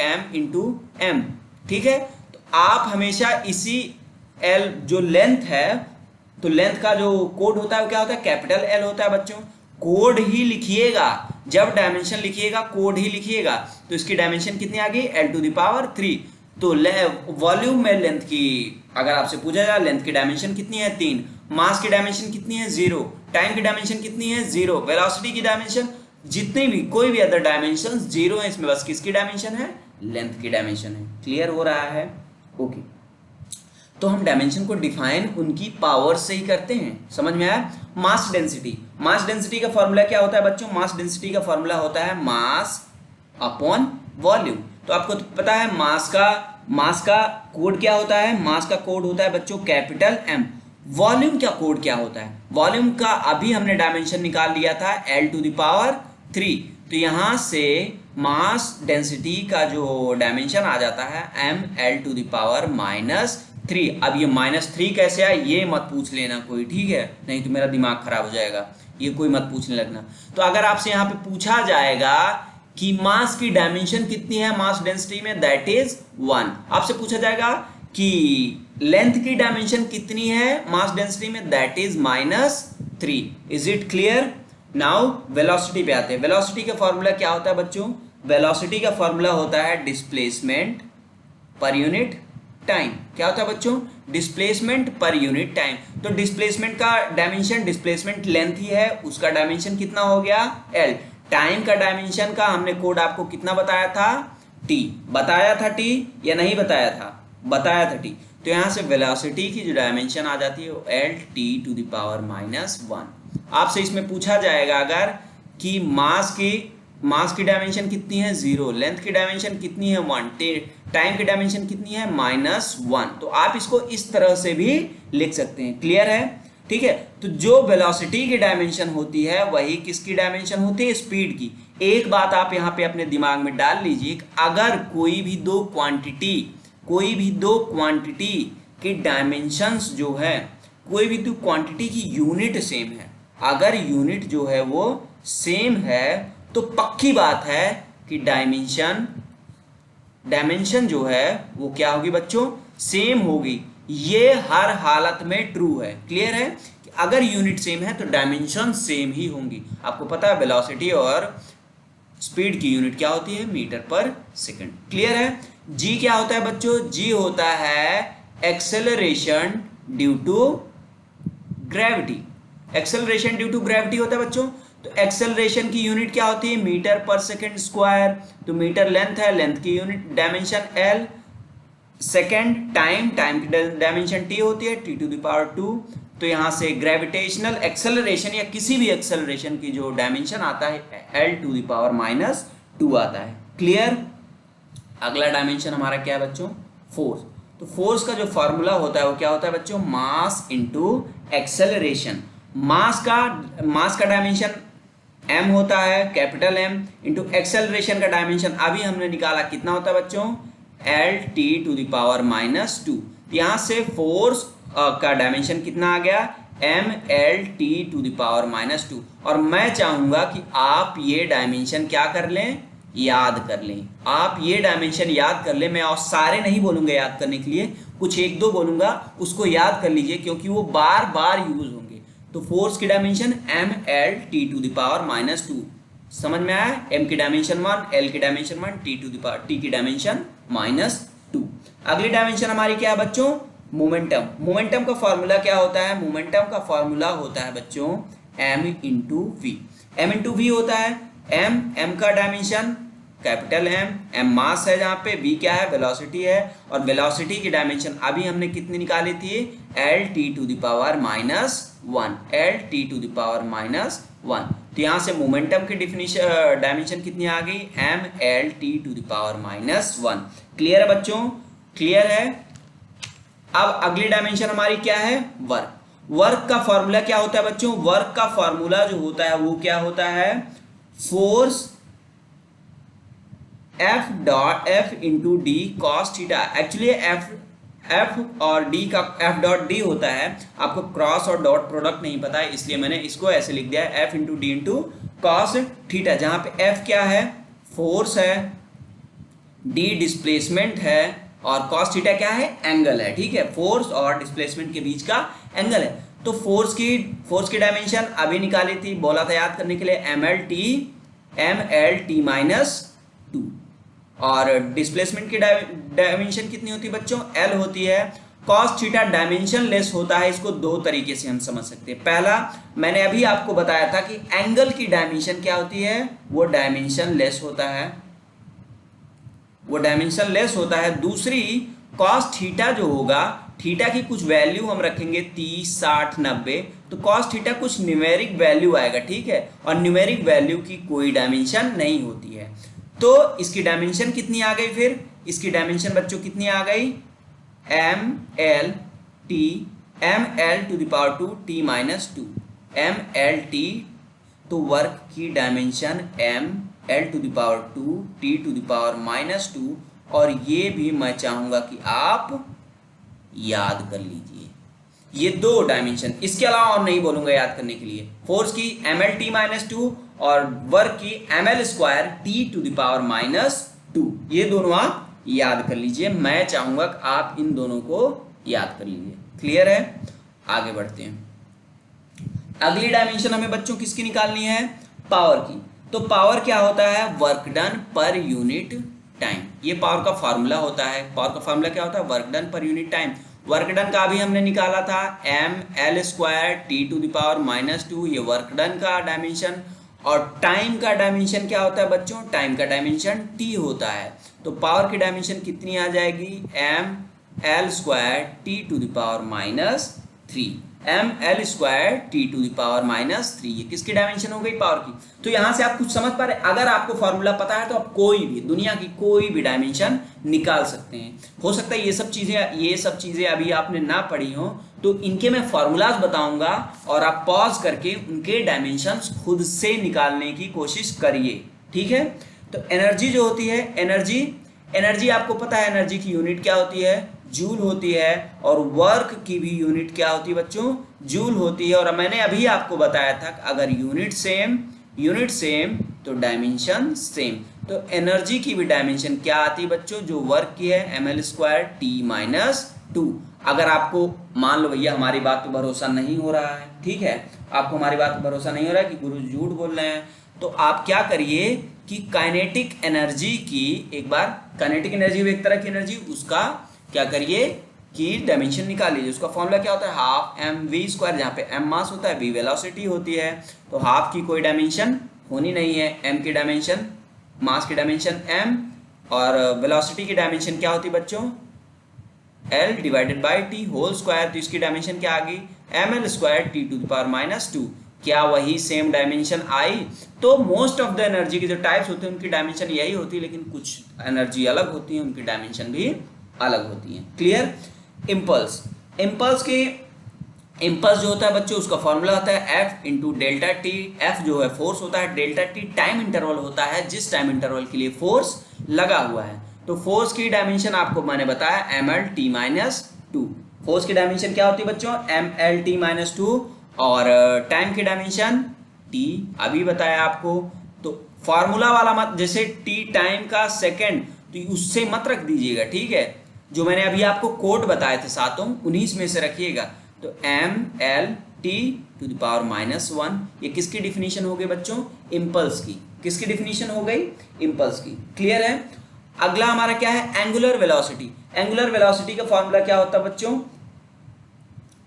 एम। ठीक है, तो आप हमेशा इसी एल जो लेंथ है, तो लेंथ का जो कोड होता है वो क्या होता है, कैपिटल एल होता है बच्चों। कोड ही लिखिएगा, जब डायमेंशन लिखिएगा कोड ही लिखिएगा। तो इसकी डायमेंशन कितनी आ गई, एल टू द पावर 3। तो वॉल्यूम में लेंथ की अगर आपसे पूछा जाए लेंथ की डायमेंशन कितनी है 3, मास की डायमेंशन कितनी है 0, टाइम की डायमेंशन कितनी है 0, वेलोसिटी की डायमेंशन जितनी भी कोई भी अदर डायमेंशन 0 है, इसमें बस किसकी डायमेंशन है, लेंथ की डायमेंशन है। क्लियर हो रहा है? ओके, तो हम डायमेंशन को डिफाइन उनकी पावर से ही करते हैं, समझ में आया। मास डेंसिटी, मास डेंसिटी का फॉर्मूला क्या होता है बच्चों, मास डेंसिटी का फॉर्मूला होता है मास अपॉन वॉल्यूम। तो आपको तो पता है मास का कोड क्या होता है, मास का कोड होता है बच्चों कैपिटल एम। वॉल्यूम का कोड क्या होता है, वॉल्यूम का अभी हमने डायमेंशन निकाल लिया था एल टू द पावर 3। तो यहां से मास डेंसिटी का जो डायमेंशन आ जाता है M L to the power -3। अब ये -3 कैसे आया ये मत पूछ लेना कोई, ठीक है, नहीं तो मेरा दिमाग खराब हो जाएगा, ये कोई मत पूछने लगना। तो अगर आपसे यहाँ पे पूछा जाएगा कि मास की डायमेंशन कितनी है मास डेंसिटी में, दैट इज 1। आपसे पूछा जाएगा कि लेंथ की डायमेंशन कितनी है मास डेंसिटी में, that is -3। Is it clear? Now velocity पे आते हैं। वेलोसिटी का फॉर्मूला क्या होता है बच्चों, वेलोसिटी का फॉर्मूला होता है डिस्प्लेसमेंट पर यूनिट टाइम। क्या होता है बच्चों, डिस्प्लेसमेंट पर यूनिट टाइम। तो डिस्प्लेसमेंट का डायमेंशन, डिस्प्लेसमेंट लेंथ ही है, उसका डायमेंशन कितना हो गया एल। टाइम का डायमेंशन का हमने कोड आपको कितना बताया था, टी। बताया था टी या नहीं बताया था, बताया था टी। तो यहां से वेलोसिटी की जो डायमेंशन आ जाती है वो L T to the power -1। आपसे इसमें पूछा जाएगा अगर कि मास की डायमेंशन कितनी है 0, लेंथ की डायमेंशन कितनी है 1, टाइम की डायमेंशन कितनी है -1, तो आप इसको इस तरह से भी लिख सकते हैं। क्लियर है? ठीक है, तो जो वेलोसिटी की डायमेंशन होती है वही किसकी डायमेंशन होती है, स्पीड की। एक बात आप यहाँ पे अपने दिमाग में डाल लीजिए, अगर कोई भी दो क्वांटिटी की डायमेंशंस जो है, कोई भी दो क्वांटिटी की यूनिट सेम है, अगर यूनिट जो है वो सेम है तो पक्की बात है कि डायमेंशन जो है वो क्या होगी बच्चों, सेम होगी। ये हर हालत में ट्रू है। क्लियर है कि अगर यूनिट सेम है तो डायमेंशन सेम ही होंगी। आपको पता है वेलोसिटी और स्पीड की यूनिट क्या होती है, मीटर पर सेकंड। क्लियर है? जी क्या होता है बच्चों, जी होता है acceleration due to gravity. Acceleration due to gravity होता है बच्चों। तो एक्सेलरेशन की यूनिट क्या होती है, मीटर पर सेकंड स्क्वायर। तो मीटर लेंथ है, लेंथ की unit dimension L. Second time की डायमेंशन टी होती है, टी टू द पावर 2। तो यहां से ग्रेविटेशनल एक्सेलरेशन या किसी भी एक्सेलरेशन की जो डायमेंशन आता है एल टू द पावर -2 आता है। क्लियर? अगला डायमेंशन हमारा क्या है बच्चों, फोर्स। तो फोर्स का जो फॉर्मूला होता है वो क्या होता है बच्चों, मास इंटू एक्सेलरेशन। मास का डायमेंशन m होता है, कैपिटल M, इंटू एक्सेलरेशन का डायमेंशन अभी हमने निकाला कितना होता है बच्चों, L T to the power -2। यहां से फोर्स का डायमेंशन कितना आ गया, M L T to the power -2। और मैं चाहूंगा कि आप ये डायमेंशन क्या कर लें, याद कर लें। आप ये डायमेंशन याद कर लें। मैं और सारे नहीं बोलूंगा याद करने के लिए, कुछ एक दो बोलूंगा, उसको याद कर लीजिए क्योंकि वो बार बार यूज होंगे। तो फोर्स की dimension M L T to the power -2, समझ में आया। एम की डायमेंशन 1, एल की डायमेंशन 1, टी की डायमेंशन -2। अगली डायमेंशन हमारी क्या है बच्चों, मोमेंटम। मोमेंटम का फॉर्मूला क्या होता है, मोमेंटम का फॉर्मूला होता है बच्चों m into V. M into V होता है, एम का डायमेंशन कैपिटल एम मास है जहाँ पे, v क्या है, वेलोसिटी है। और वेलोसिटी की डायमेंशन अभी हमने कितनी निकाली थी, L T to the power -1, L T to the power -1। तो यहाँ से मोमेंटम की डायमेंशन कितनी आ गई, M L T to the power -1। Clear है बच्चों? क्लियर है? अब अगली डायमेंशन हमारी क्या है, वर्क। वर्क का फॉर्मूला क्या होता है बच्चों, वर्क का फॉर्मूला जो होता है वो क्या होता है, force F into D cos theta. Actually F और डी का एफ डॉट डी होता है, आपको क्रॉस और डॉट प्रोडक्ट नहीं पता है, इसलिए मैंने इसको ऐसे लिख दिया है F into D into cos theta, जहां पे एफ क्या है, फोर्स है, डी डिस्प्लेसमेंट है और कॉस थीटा क्या है, एंगल है। ठीक है, फोर्स और डिस्प्लेसमेंट के बीच का एंगल है। तो फोर्स की डायमेंशन अभी निकाली थी, बोला था याद करने के लिए M L T minus two, और डिस्प्लेसमेंट की डायमेंशन कितनी होती है बच्चों, एल होती है। कॉस थीटा डायमेंशन लेस होता है, इसको दो तरीके से हम समझ सकते हैं। पहला, मैंने अभी आपको बताया था कि एंगल की डायमेंशन क्या होती है, वो डायमेंशन लेस होता है, वो डायमेंशन लेस होता है। दूसरी, कॉस थीटा जो होगा, थीटा की कुछ वैल्यू हम रखेंगे 30, 60, 90, तो कॉस थीटा कुछ न्यूमेरिक वैल्यू आएगा। ठीक है, और न्यूमेरिक वैल्यू की कोई डायमेंशन नहीं होती है। तो इसकी डायमेंशन कितनी आ गई, फिर इसकी डायमेंशन बच्चों कितनी आ गई, M L to the power 2 T minus 2, M L T. तो वर्क की dimension M L to the power 2 T to the power minus 2, और ये भी मैं चाहूंगा कि आप याद कर लीजिए, ये दो डायमेंशन, इसके अलावा और नहीं बोलूंगा याद करने के लिए। फोर्स की एम एल टी माइनस 2 और वर्क की M L square T to the power minus 2, ये दोनों आप याद कर लीजिए। मैं चाहूंगा कि आप इन दोनों को याद कर लीजिए। क्लियर है, आगे बढ़ते हैं। अगली डायमेंशन हमें बच्चों किसकी निकालनी है, पावर की। तो पावर क्या होता है, work done per unit time, ये पावर का फार्मूला होता है। पावर का फार्मूला क्या होता है, work done per unit time. Work done का भी हमने निकाला था M L square T to the power minus 2, ये वर्क डन का डायमेंशन। और टाइम का डायमेंशन क्या होता है बच्चों, टाइम का डायमेंशन टी होता है। तो पावर की डायमेंशन कितनी आ जाएगी, M L square T to the power minus 3, M L square T to the power minus 3, ये किसकी डायमेंशन हो गई, पावर की। तो यहां से आप कुछ समझ पा रहे, अगर आपको फॉर्मूला पता है तो आप कोई भी दुनिया की कोई भी डायमेंशन निकाल सकते हैं। हो सकता है ये सब चीजें अभी आपने ना पढ़ी हो, तो इनके मैं फॉर्मूलाज बताऊंगा और आप पॉज करके उनके डायमेंशंस खुद से निकालने की कोशिश करिए। ठीक है, तो एनर्जी जो होती है, एनर्जी आपको पता है, एनर्जी की यूनिट क्या होती है, जूल होती है, और वर्क की भी यूनिट क्या होती है बच्चों, जूल होती है। और मैंने अभी आपको बताया था कि अगर यूनिट सेम तो डायमेंशन सेम। तो एनर्जी की भी डायमेंशन क्या आती है बच्चों, जो वर्क की है, M L square T minus 2। अगर आपको मान लो भैया हमारी बात पे भरोसा नहीं हो रहा है, ठीक है, आपको हमारी बात पे भरोसा नहीं हो रहा है कि गुरु झूठ बोल रहे हैं, तो आप क्या करिए कि काइनेटिक एनर्जी की, एक बार काइनेटिक एनर्जी एक तरह की एनर्जी, उसका क्या करिए कि डायमेंशन निकाल लीजिए। उसका फॉर्मूला क्या होता है, हाफ एम वी स्क्वायर, जहाँ पे एम मास होता है, वी वेलोसिटी होती है। तो हाफ की कोई डायमेंशन होनी नहीं है, एम की डायमेंशन, मास की डायमेंशन एम, और वेलोसिटी की डायमेंशन क्या होती है बच्चों, L divided by T whole square. तो इसकी डायमेंशन क्या आ गई, M L square T to the power minus 2। क्या वही सेम डायमेंशन आई? तो मोस्ट ऑफ द एनर्जी की जो टाइप्स होते हैं उनकी डायमेंशन यही होती है, लेकिन कुछ एनर्जी अलग होती है, उनकी डायमेंशन भी अलग होती है। क्लियर। इम्पल्स जो होता है बच्चों, उसका फॉर्मूला होता है F into delta T. F जो है फोर्स होता है, डेल्टा टी टाइम इंटरवल होता है जिस टाइम इंटरवल के लिए फोर्स लगा हुआ है। तो फोर्स की डायमेंशन आपको मैंने बताया M L T minus 2। Force की डायमेंशन क्या होती है बच्चों, एम एल टी माइनस 2, और टाइम की डायमेंशन टी अभी बताया आपको। तो फॉर्मूला वाला मत, जैसे टी टाइम का सेकेंड, तो उससे मत रख दीजिएगा, ठीक है। जो मैंने अभी आपको कोड बताए थे सातों, उन्हीं में से रखिएगा। तो M L T to the power minus 1, ये किसकी डिफिनीशन हो गई बच्चों, इम्पल्स की। किसकी डिफिनीशन हो गई, इम्पल्स की। क्लियर है। अगला हमारा क्या है, एंगुलर वेलोसिटी। एंगुलर वेलोसिटी का फॉर्मूला क्या होता है बच्चों,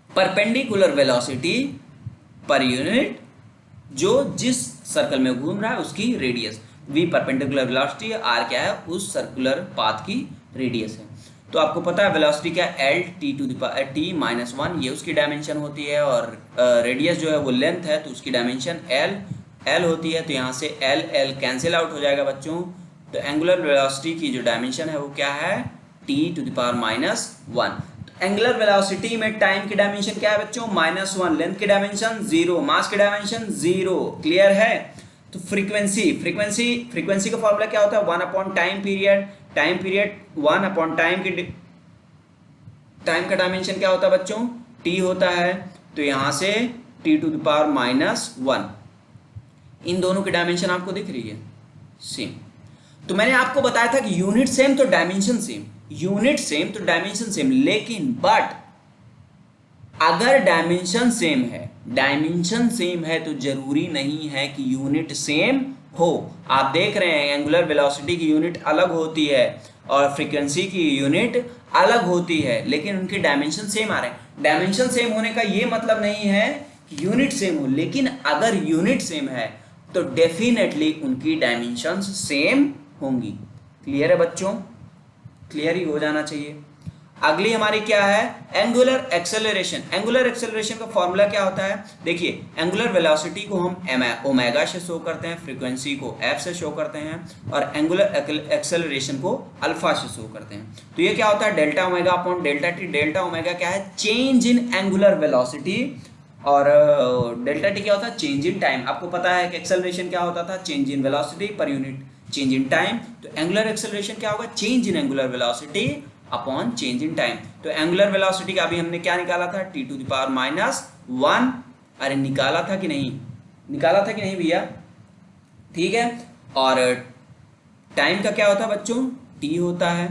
परपेंडिकुलर वेलोसिटी पर यूनिट, जो जिस सर्कल में घूम रहा है उसकी radius. V perpendicular velocity, R क्या है, उस सर्कुलर पाथ की रेडियस है। तो आपको पता है वेलोसिटी क्या है, L T to T minus 1, ये उसकी डायमेंशन होती है, और रेडियस जो है वो लेंथ है, तो उसकी डायमेंशन एल होती है। तो यहाँ से एल कैंसिल आउट हो जाएगा बच्चों। तो एंगुलर वेलोसिटी की जो डायमेंशन है वो क्या है, T to the power minus 1। Angular velocity में टाइम की डायमेंशन क्या है बच्चों, -1, लेंथ की डायमेंशन 0, मास की डायमेंशन 0। क्लियर है। तो फ्रीक्वेंसी का फॉर्मूला क्या होता है, 1 upon time period 1 upon time की टाइम का डायमेंशन क्या होता है बच्चों, t होता है, तो यहां से t⁻⁻1, इन दोनों की डायमेंशन आपको दिख रही है सेम। तो मैंने आपको बताया था कि यूनिट सेम तो डायमेंशन सेम, यूनिट सेम तो डायमेंशन सेम, लेकिन बट अगर डायमेंशन सेम है, डायमेंशन सेम है तो जरूरी नहीं है कि यूनिट सेम हो। आप देख रहे हैं एंगुलर वेलोसिटी की यूनिट अलग होती है और फ्रीक्वेंसी की यूनिट अलग होती है, लेकिन उनके डायमेंशन सेम आ रहे हैं। डायमेंशन सेम होने का ये मतलब नहीं है कि यूनिट सेम हो, लेकिन अगर यूनिट सेम है तो डेफिनेटली उनकी डायमेंशंस सेम होंगी। क्लियर है बच्चों, क्लियर ही हो जाना चाहिए। अगली हमारी क्या है, एंगुलर एक्सेलरेशन। एंगुलर एक्सेलरेशन का फॉर्मूला क्या होता है, देखिए एंगुलर वेलोसिटी को हम ओमेगा से शो करते हैं, फ्रीक्वेंसी को एफ से शो करते हैं, और एंगुलर एक्सेलरेशन को अल्फा से शो करते हैं। तो ये क्या होता है, delta omega upon delta T. Delta omega क्या है, चेंज इन एंगुलर वेलोसिटी, और डेल्टा टी क्या होता है, चेंज इन टाइम। आपको पता है कि एक्सेलरेशन क्या होता था, change in velocity per unit change in time. तो एंगुलर एक्सेलरेशन क्या होगा, change in angular velocity upon change in time. तो एंगुलर वेलोसिटी का अभी हमने क्या निकाला था, t⁻⁻1। अरे निकाला था कि नहीं, निकाला था कि नहीं भैया, ठीक है। और टाइम का क्या होता है बच्चों, t होता है।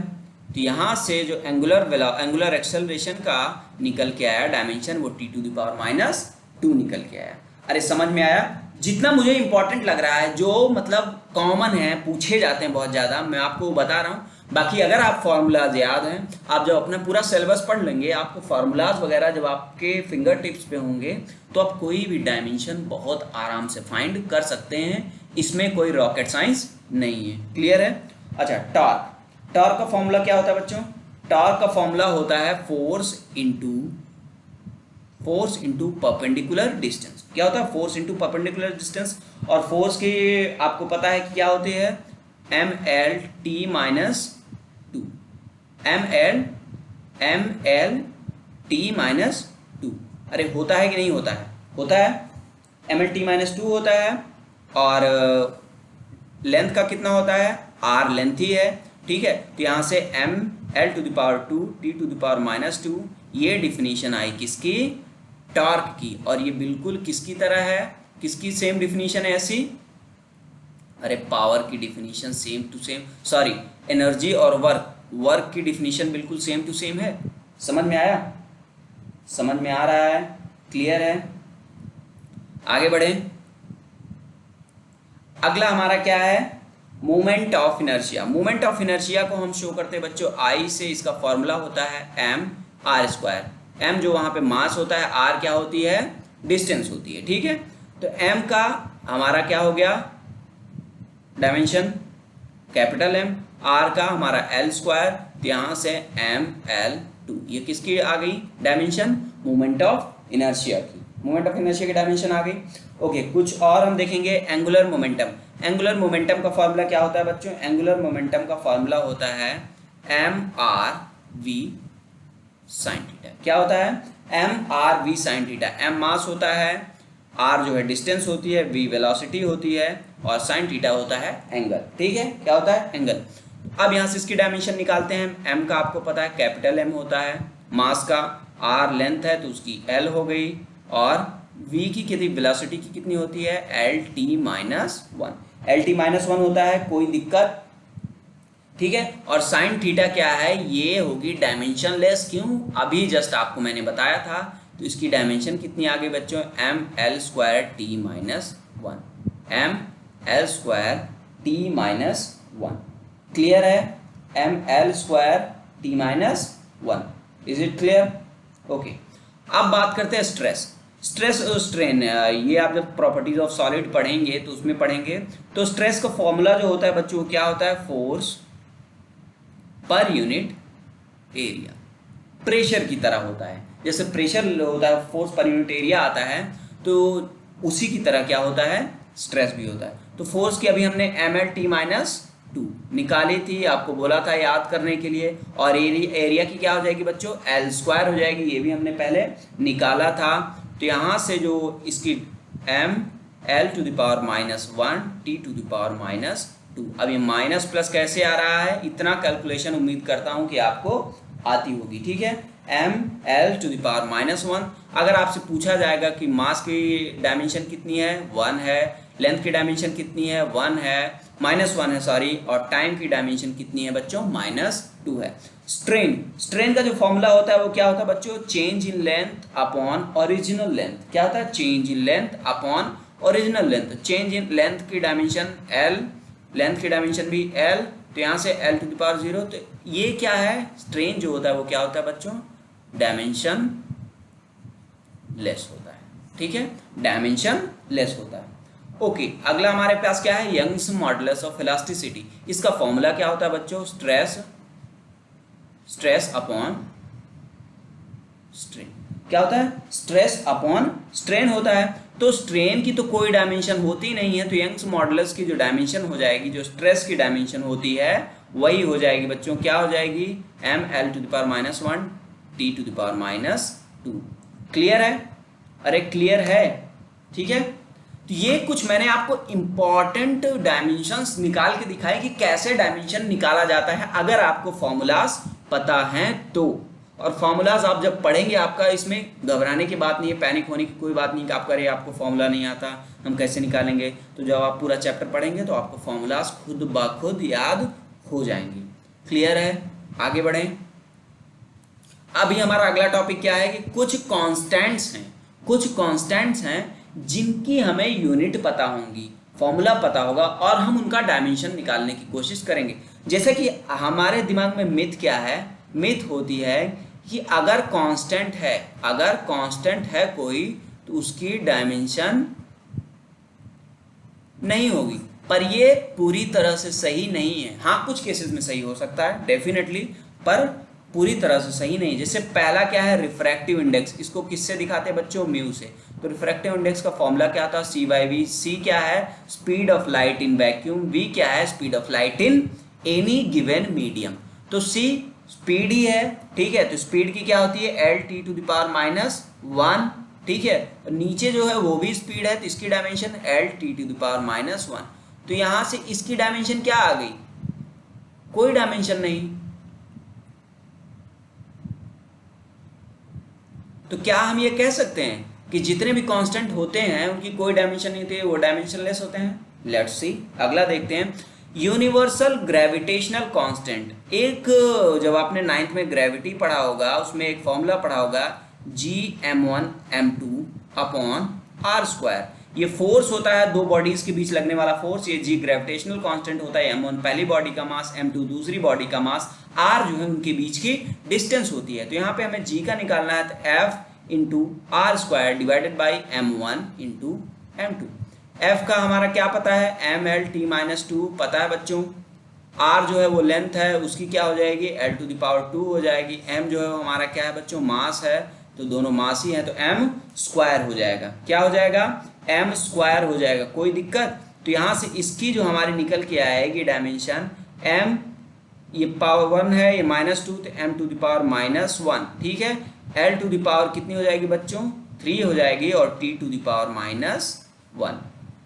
तो यहाँ से जो एंगुलर एक्सेलरेशन का निकल के आया डायमेंशन, वो t⁻⁻2 निकल के आया। अरे समझ में आया। जितना मुझे इंपॉर्टेंट लग रहा है, जो मतलब कॉमन है, पूछे जाते हैं बहुत ज़्यादा, मैं आपको बता रहा हूँ। बाकी अगर आप फार्मूलाज याद हैं, आप जब अपना पूरा सिलेबस पढ़ लेंगे, आपको फार्मूलाज वगैरह जब आपके फिंगर टिप्स पे होंगे, तो आप कोई भी डायमेंशन बहुत आराम से फाइंड कर सकते हैं। इसमें कोई रॉकेट साइंस नहीं है। क्लियर है। अच्छा, टॉर्क। टॉर्क का फॉर्मूला क्या होता है बच्चों, टॉर्क का फॉर्मूला होता है फोर्स इंटू परपेंडिकुलर डिस्टेंस। क्या होता है, फोर्स इंटू परपेंडिकुलर डिस्टेंस। और फोर्स की आपको पता है कि क्या होती है, mlt-2, mlt-2। अरे होता है कि नहीं होता है, होता है, mlt-2 होता है। और लेंथ का कितना होता है, r लेंथ ही है, ठीक है। तो यहाँ से ml⁻2 t⁻⁻2, ये डिफिनीशन आई किसकी, टॉर्क की। और ये बिल्कुल किसकी तरह है, किसकी सेम डिफिनीशन है ऐसी, अरे पावर की definition same to same, sorry energy और वर्क की डिफिनीशन बिल्कुल सेम टू सेम है। समझ में आया, समझ में आ रहा है, क्लियर है। आगे बढ़े। अगला हमारा क्या है, moment of inertia. Moment of inertia को हम शो करते हैं बच्चों आई से। इसका फॉर्मूला होता है mr²। m जो वहाँ पे मास होता है, r क्या होती है, डिस्टेंस होती है, ठीक है। तो m का हमारा क्या हो गया, डायमेंशन कैपिटल M, R का हमारा L², तो यहाँ से ml2, ये किसकी आ गई डायमेंशन, मोमेंट ऑफ इनर्शिया की। मोमेंट ऑफ इनर्शिया की डायमेंशन आ गई। ओके, कुछ और हम देखेंगे। Angular momentum. एंगुलर मोमेंटम का फॉर्मूला क्या होता है बच्चों, एंगुलर मोमेंटम का फॉर्मूला होता है mrv sin थीटा। क्या होता है, mrv sin थीटा। m मास होता है, r जो है डिस्टेंस होती है, v वेलोसिटी होती है, और sin थीटा होता है एंगल, ठीक है। क्या होता है, एंगल। अब यहाँ से इसकी डायमेंशन निकालते हैं। m का आपको पता है कैपिटल M होता है, मास का, r लेंथ है तो उसकी l हो गई, और v की कितनी वेलोसिटी की कितनी होती है, lt-1। lt-1 होता है, कोई दिक्कत, ठीक है। और sin थीटा क्या है, ये होगी डायमेंशन लेस। क्यों, अभी जस्ट आपको मैंने बताया था। तो इसकी डायमेंशन कितनी आ गई बच्चों, ml²t-1, ml²t-1। क्लियर है, ml²t-1। Is it clear. Okay, अब बात करते हैं स्ट्रेस। स्ट्रेस और स्ट्रेन, ये आप जब प्रॉपर्टीज ऑफ सॉलिड पढ़ेंगे तो उसमें पढ़ेंगे। तो स्ट्रेस का फॉर्मूला जो होता है बच्चों, क्या होता है, force per unit area. Pressure की तरह होता है, जैसे प्रेशर होता है, फोर्स पर यूनिट एरिया आता है, तो उसी की तरह क्या होता है, स्ट्रेस भी होता है। तो फोर्स की अभी हमने mlt-2 निकाली थी, आपको बोला था याद करने के लिए। और एरिया की क्या हो जाएगी बच्चों, L² हो जाएगी, ये भी हमने पहले निकाला था। तो यहाँ से जो इसकी ml⁻⁻1 t⁻⁻2, अब ये माइनस प्लस कैसे आ रहा है, इतना कैलकुलेशन उम्मीद करता हूँ कि आपको आती होगी, ठीक है। ml⁻⁻1। अगर आपसे पूछा जाएगा कि मास की डायमेंशन कितनी है, 1 है, लेंथ की डायमेंशन कितनी है, 1 है, -1 है सॉरी, और टाइम की डायमेंशन कितनी है बच्चों, -2 है। स्ट्रेन का जो फॉर्मूला होता है वो क्या होता है बच्चों, change in length upon original length. क्या होता है, change in length upon original length. Change in length की डायमेंशन l, लेंथ की डायमेंशन भी l, तो यहाँ से l⁻0। तो ये क्या है, स्ट्रेन जो होता है वो क्या होता है बच्चों, डायमेंशन लेस होता है। ठीक है, डायमेंशन लेस होता है। ओके, अगला हमारे पास क्या है, यंग्स मॉडुलस ऑफ इलास्टिसिटी। इसका फॉर्मूला क्या होता है बच्चों, स्ट्रेस अपॉन स्ट्रेन। क्या होता है, स्ट्रेस अपॉन स्ट्रेन होता है। तो स्ट्रेन की तो कोई डायमेंशन होती नहीं है, तो यंग्स मॉडुलस की जो डायमेंशन हो जाएगी, जो स्ट्रेस की डायमेंशन होती है वही हो जाएगी बच्चों, क्या हो जाएगी, ml⁻⁻1 t⁻²। क्लियर है, अरे क्लियर है, ठीक है। तो ये कुछ मैंने आपको इंपॉर्टेंट डायमेंशंस निकाल के दिखाए कि कैसे डायमेंशन निकाला जाता है, अगर आपको फॉर्मूलाज पता हैं तो। और फॉर्मूलाज आप जब पढ़ेंगे, आपका इसमें घबराने की बात नहीं है, पैनिक होने की कोई बात नहीं कि आपका अरे आपको फॉर्मूला नहीं आता, हम कैसे निकालेंगे। तो जब आप पूरा चैप्टर पढ़ेंगे तो आपको फॉर्मूलाज खुद ब खुद याद हो जाएंगे। क्लियर है, आगे बढ़ें। अभी हमारा अगला टॉपिक क्या है कि कुछ कांस्टेंट्स हैं जिनकी हमें यूनिट पता होंगी, फॉर्मूला पता होगा, और हम उनका डायमेंशन निकालने की कोशिश करेंगे। जैसे कि हमारे दिमाग में मिथ क्या है, मिथ होती है कि अगर कांस्टेंट है कोई, तो उसकी डायमेंशन नहीं होगी। पर ये पूरी तरह से सही नहीं है। हाँ, कुछ केसेस में सही हो सकता है डेफिनेटली, पर पूरी तरह से सही नहीं। जैसे पहला क्या है, रिफ्रैक्टिव इंडेक्स। इसको किससे दिखाते हैं बच्चों, म्यू से। तो रिफ्रैक्टिव इंडेक्स का फॉर्मूला क्या था, c/v। c क्या है, speed of light in vacuum. v क्या है, speed of light in any given medium. तो c स्पीड ही है, ठीक है। तो स्पीड की क्या होती है, l⁻⁻1, ठीक है। नीचे जो है वो भी स्पीड है, तो इसकी डायमेंशन l⁻⁻1। तो यहां से इसकी डायमेंशन क्या आ गई, कोई डायमेंशन नहीं। तो क्या हम ये कह सकते हैं कि जितने भी कांस्टेंट होते हैं उनकी कोई डायमेंशन नहीं होती है, वो डायमेंशनलेस होते हैं। लेट्स सी, अगला देखते हैं, यूनिवर्सल ग्रेविटेशनल कांस्टेंट। एक जब आपने 9th में ग्रेविटी पढ़ा होगा, उसमें एक फॉर्मूला पढ़ा होगा, Gm1m2/r²। ये फोर्स होता है दो बॉडीज के बीच लगने वाला फोर्स। ये जी ग्रेविटेशनल कांस्टेंट होता है, m1 पहली बॉडी का मास, m2 दूसरी बॉडी का मास, r जो है उनके बीच की डिस्टेंस होती है। तो यहाँ पे हमें g का निकालना है, तो f/r² divided by m1 × m2। f का हमारा क्या पता है, ml⁻⁻2 पता है बच्चों। r जो है वो लेंथ है, उसकी क्या हो जाएगी, l⁻² हो जाएगी। m जो है वो हमारा क्या है बच्चों, मास है, तो दोनों मास ही हैं, तो m² हो जाएगा। क्या हो जाएगा, m² हो जाएगा। कोई दिक्कत। तो यहाँ से इसकी जो हमारी निकल के आएगी डायमेंशन, m ये पावर 1 है, ये -2, तो m⁻⁻1, ठीक है। l⁻ कितनी हो जाएगी बच्चों, 3 हो जाएगी, और t⁻⁻1।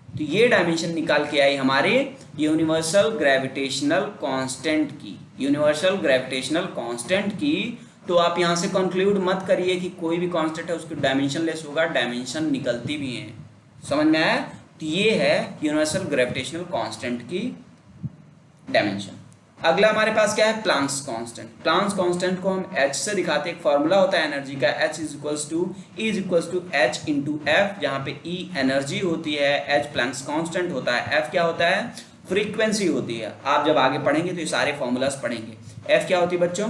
तो ये डायमेंशन निकाल के आई हमारे यूनिवर्सल ग्रेविटेशनल कांस्टेंट की, यूनिवर्सल ग्रेविटेशनल कांस्टेंट की। तो आप यहाँ से कंक्लूड मत करिए कि कोई भी कांस्टेंट है उसकी डायमेंशन लेस होगा, डायमेंशन निकलती भी हैं। समझ में आया। तो ये है यूनिवर्सल ग्रेविटेशनल कांस्टेंट की डायमेंशन। अगला हमारे पास क्या है, प्लांक्स कांस्टेंट। प्लांक्स कांस्टेंट को हम h से दिखाते हैं। एक फॉर्मूला होता है एनर्जी का, H = h × f, जहाँ पे E एनर्जी होती है, h प्लांक्स कांस्टेंट होता है, f क्या होता है, फ्रीक्वेंसी होती है। आप जब आगे पढ़ेंगे तो ये सारे फॉर्मूलाज पढ़ेंगे। f क्या होती है बच्चों,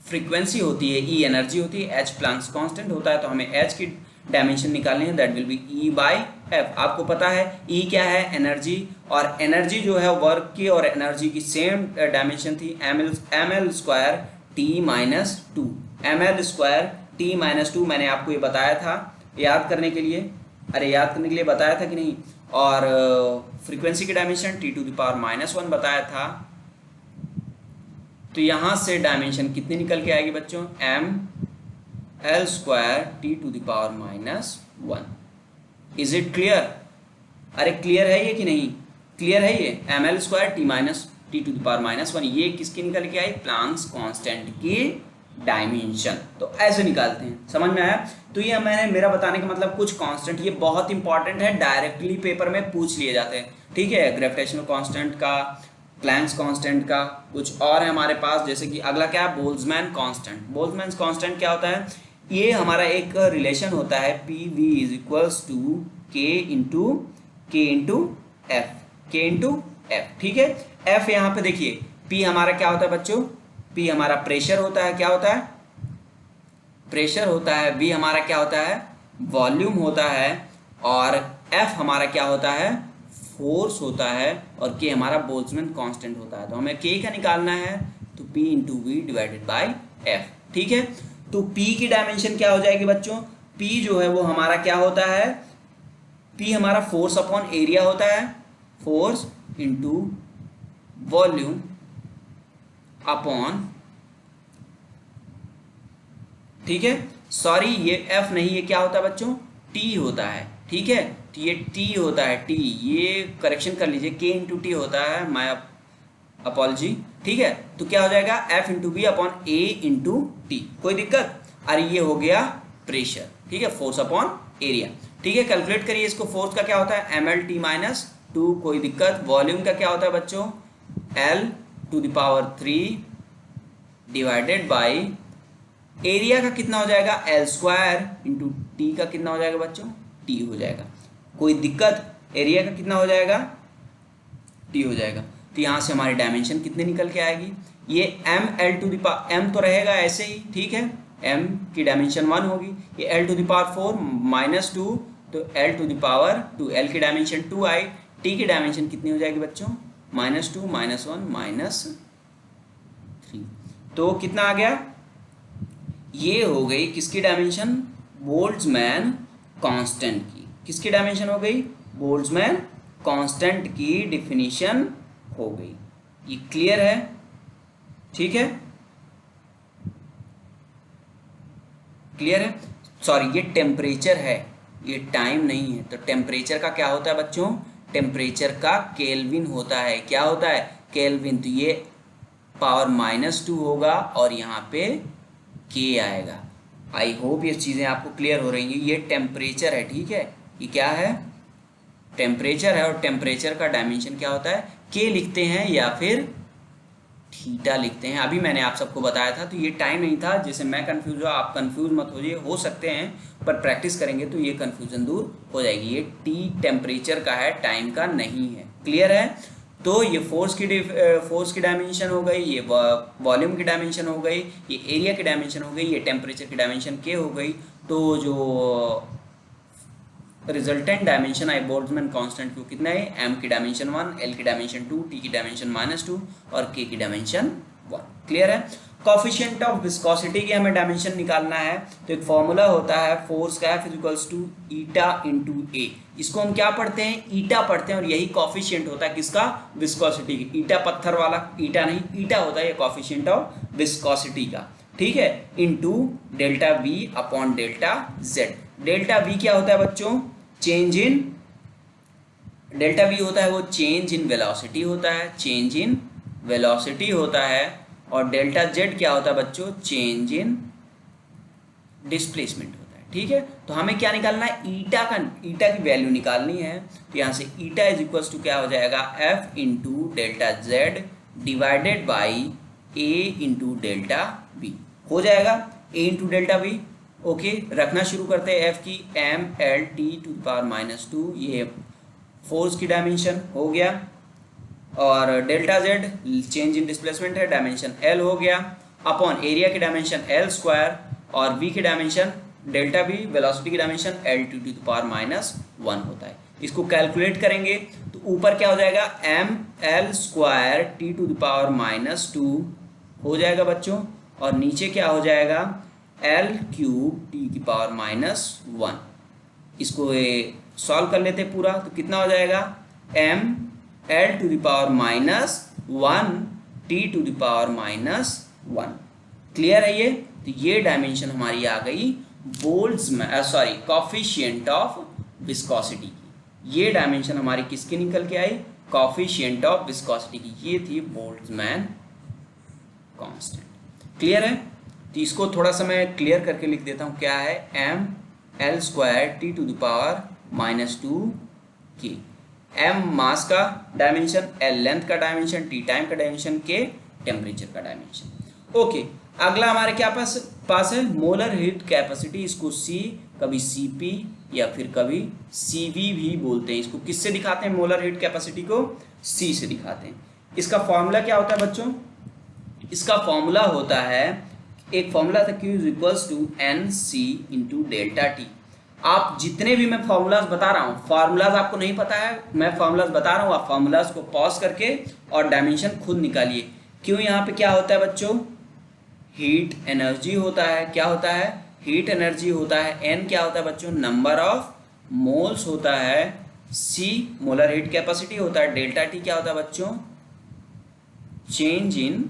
फ्रीक्वेंसी होती है, E एनर्जी होती है, h प्लांक्स कांस्टेंट होता है। तो हमें h की डायमेंशन निकालनी है, दैट विल बी E/f। आपको पता है E क्या है, एनर्जी, और एनर्जी जो है वर्क की और एनर्जी की सेम डायमेंशन थी, ml² t-2, ml² t-2। मैंने आपको ये बताया था याद करने के लिए, बताया था कि नहीं। और फ्रीक्वेंसी की डायमेंशन t⁻⁻1 बताया था। तो यहाँ से डायमेंशन कितनी निकल के आएगी बच्चों, ml² t⁻⁻1। Is it clear, अरे क्लियर है ये कि नहीं, क्लियर है ये, ml² t⁻⁻1। ये किसकी निकल के आई, प्लांक्स कांस्टेंट की डायमेंशन। तो ऐसे निकालते हैं, समझ में आया। तो ये मैंने मेरा बताने का मतलब कुछ कांस्टेंट, ये बहुत इंपॉर्टेंट है, डायरेक्टली पेपर में पूछ लिए जाते हैं, ठीक है। ग्रेविटेशनल कांस्टेंट का, प्लैंक्स कांस्टेंट का, कुछ और है हमारे पास, जैसे कि अगला क्या है, बोल्ट्जमैन कांस्टेंट। बोल्ट्जमैन कांस्टेंट क्या होता है, ये हमारा एक रिलेशन होता है, P V is equals to K into F, K into F, ठीक है। एफ यहाँ पे देखिए, पी हमारा क्या होता है बच्चों, पी हमारा प्रेशर होता है, क्या होता है, प्रेशर होता है। वी हमारा क्या होता है, वॉल्यूम होता है। और एफ हमारा क्या होता है, फोर्स होता है। और के हमारा बोल्ट्जमैन कांस्टेंट होता है। तो हमें के का निकालना है, तो P into V divided by F, ठीक है। तो पी की डायमेंशन क्या हो जाएगी बच्चों, पी जो है वो हमारा क्या होता है, पी हमारा फोर्स अपॉन एरिया होता है, फोर्स इंटू वॉल्यूम अपॉन, ठीक है। सॉरी ये एफ नहीं, ये क्या होता है बच्चों, टी होता है, ठीक है। तो ये टी होता है, टी, ये करेक्शन कर लीजिए, के इंटू टी होता है, माय अपॉलजी, ठीक है। तो क्या हो जाएगा, एफ इंटू बी अपॉन ए इंटू टी, कोई दिक्कत। अरे ये हो गया प्रेशर, ठीक है, फोर्स अपॉन एरिया, ठीक है। कैलकुलेट करिए इसको, फोर्स का क्या होता है, M L T minus two, कोई दिक्कत। वॉल्यूम का क्या होता है बच्चों, L to the power 3 divided by area का कितना हो जाएगा, एल स्क्वायर इंटू टी का कितना हो जाएगा बच्चों, टी हो जाएगा, कोई दिक्कत। एरिया का कितना हो जाएगा, टी हो जाएगा। तो यहाँ से हमारी डायमेंशन कितनी निकल के आएगी, ये M L to the power, M तो रहेगा ऐसे ही, ठीक है, एम की डायमेंशन 1 होगी, ये L to the power 4 minus 2, तो L to the power 2, L की डायमेंशन 2 आई, टी की डायमेंशन कितनी हो जाएगी बच्चों, -2 -1 -3। तो कितना आ गया, ये हो गई किसकी डायमेंशन, बोल्ट्जमैन कांस्टेंट की। किसकी डायमेंशन हो गई, बोल्ट्जमैन कांस्टेंट की डिफिनीशन हो गई। ये क्लियर है, ठीक है, क्लियर है। सॉरी ये टेम्परेचर है, ये टाइम नहीं है। तो टेम्परेचर का क्या होता है बच्चों, टेम्परेचर का केल्विन होता है, क्या होता है, केल्विन। तो ये पावर -2 होगा और यहाँ पे के आएगा। आई होप ये चीज़ें आपको क्लियर हो रही हैं। ये टेम्परेचर है, ठीक है, ये क्या है, टेम्परेचर है। और टेम्परेचर का डायमेंशन क्या होता है, के लिखते हैं या फिर थीटा लिखते हैं। अभी मैंने आप सबको बताया था, तो ये टाइम नहीं था, जैसे मैं कंफ्यूज हुआ, आप कंफ्यूज मत होइए, हो सकते हैं, पर प्रैक्टिस करेंगे तो ये कंफ्यूजन दूर हो जाएगी। ये टी टेम्परेचर का है, टाइम का नहीं है, क्लियर है। तो ये फोर्स की डायमेंशन हो गई, ये वॉल्यूम की डायमेंशन हो गई, ये एरिया की डायमेंशन हो गई, ये टेम्परेचर की डायमेंशन के हो गई। तो जो रिजल्टेंट डायमेंशन है बोल्ट्जमैन कांस्टेंट को कितना है, एम की डायमेंशन 1, एल की डायमेंशन 2, टी की डायमेंशन -2 और के की डायमेंशन 1, क्लियर है। कोफिशिएंट ऑफ विस्कोसिटी की हमें डायमेंशन निकालना है, तो एक फॉर्मूला होता है फोर्स का F equals to eta into A. इसको हम क्या पढ़ते हैं, ईटा पढ़ते हैं, और यही कोफिशिएंट होता है किसका, विस्कोसिटी की। ईटा पत्थर वाला ईटा नहीं, ईटा होता है ये कोफिशिएंट ऑफ विस्कोसिटी का, ठीक है, into delta we upon delta Z. Delta we क्या होता है बच्चों, चेंज इन, डेल्टा वी होता है वो चेंज इन वेलोसिटी होता है, चेंज इन वेलोसिटी होता है। और डेल्टा जेड क्या होता है बच्चों, चेंज इन डिस्प्लेसमेंट होता है, ठीक है। तो हमें क्या निकालना है, ईटा की वैल्यू निकालनी है। तो यहाँ से ईटा इज इक्वल्स टू क्या हो जाएगा, F into delta Z divided by A into delta V हो जाएगा, A into delta V. Okay, रखना शुरू करते हैं, एफ की M L T to the power -2, ये फोर्स की डायमेंशन हो गया। और delta Z change in displacement है, डायमेंशन एल हो गया, अपॉन एरिया की डायमेंशन एल स्क्वायर, और वी की डायमेंशन डेल्टा वी, वेलोसिटी की dimension L to the power -1 होता है। इसको कैलकुलेट करेंगे तो ऊपर क्या हो जाएगा, M L square T to the power -2 हो जाएगा बच्चों, और नीचे क्या हो जाएगा, एल क्यूब टी की पावर -1। इसको सॉल्व कर लेते पूरा, तो कितना हो जाएगा, M L to the power -1 T to the power -1, clear है ये। तो ये डायमेंशन हमारी आ गई बोल्ट्जमैन कोफिशिएंट ऑफ विस्कोसिटी की। ये डायमेंशन हमारी किसकी निकल के आई, कोफिशिएंट ऑफ विस्कोसिटी की, ये थी बोल्ट्जमैन कांस्टेंट, क्लियर है। तो इसको थोड़ा सा मैं क्लियर करके लिख देता हूँ, क्या है M L square T to the power -2 के। एम मास का डायमेंशन, एल लेंथ का डायमेंशन, टी टाइम का डायमेंशन, के टेम्परेचर का डायमेंशन। ओके, अगला हमारे क्या पास है मोलर हीट कैपेसिटी। इसको सी, कभी सीपी या फिर कभी सीवी भी बोलते हैं। इसको किससे दिखाते हैं मोलर हीट कैपेसिटी को? सी से दिखाते हैं। इसका फॉर्मूला क्या होता है बच्चों? इसका फॉर्मूला होता है, एक फॉर्मूला था Q equals to N C into delta T. आप जितने भी मैं फार्मूलाज बता रहा हूँ, फार्मूलाज आपको नहीं पता है, मैं फार्मूलाज बता रहा हूँ, आप फार्मूलाज को पॉज करके और डायमेंशन खुद निकालिए। क्यों यहाँ पे क्या होता है बच्चों? हीट एनर्जी होता है। क्या होता है? हीट एनर्जी होता है। एन क्या होता है बच्चों? नंबर ऑफ मोल्स होता है। सी मोलर हीट कैपेसिटी होता है। डेल्टा टी क्या होता है बच्चों? चेंज इन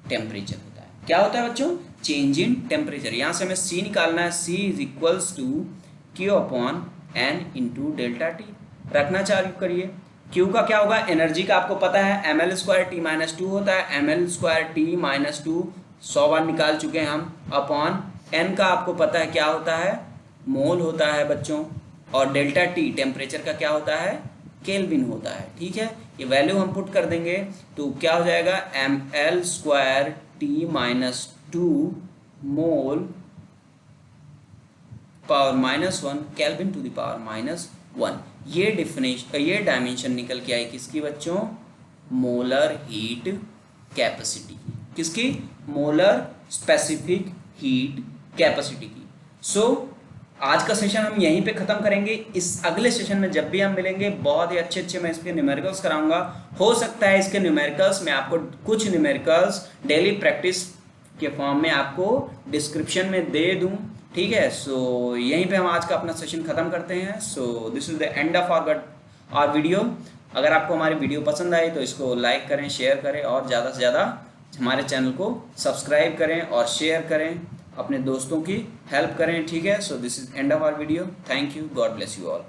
टेम्परेचर होता है। क्या होता है बच्चों? Change in temperature. यहां से हमें सी निकालना है। C is equals to Q upon N into delta T. रखना चालू करिए। क्यू का क्या होगा? एनर्जी का आपको पता है एम एल स्क्वायर टी -2 होता है। एम एल स्क्वायर टी -2 100 बार निकाल चुके हैं हम। अपॉन एन का आपको पता है क्या होता है? मोल होता है बच्चों। और डेल्टा टी टेम्परेचर का क्या होता है? केल्विन होता है। ठीक है, ये वैल्यू हम पुट कर देंगे तो क्या हो जाएगा? M L square T -2 mole power -1 kelvin to the power -1। ये डिफिनेशन, ये डायमेंशन निकल के आई किसकी बच्चों? Molar heat capacity. किसकी? मोलर स्पेसिफिक हीट कैपेसिटी की। सो आज का सेशन हम यहीं पे ख़त्म करेंगे। इस अगले सेशन में जब भी हम मिलेंगे, बहुत ही अच्छे मैं इसके न्यूमेरिकल्स कराऊंगा। हो सकता है इसके न्यूमेरिकल्स में आपको कुछ न्यूमेरिकल्स डेली प्रैक्टिस के फॉर्म में आपको डिस्क्रिप्शन में दे दूं। ठीक है, सो यहीं पे हम आज का अपना सेशन ख़त्म करते हैं। So this is the end of our video. अगर आपको हमारी वीडियो पसंद आई तो इसको लाइक करें, शेयर करें और ज़्यादा से ज़्यादा हमारे चैनल को सब्सक्राइब करें और शेयर करें, अपने दोस्तों की हेल्प करें। ठीक है, so this is end of our video. Thank you, God bless you all.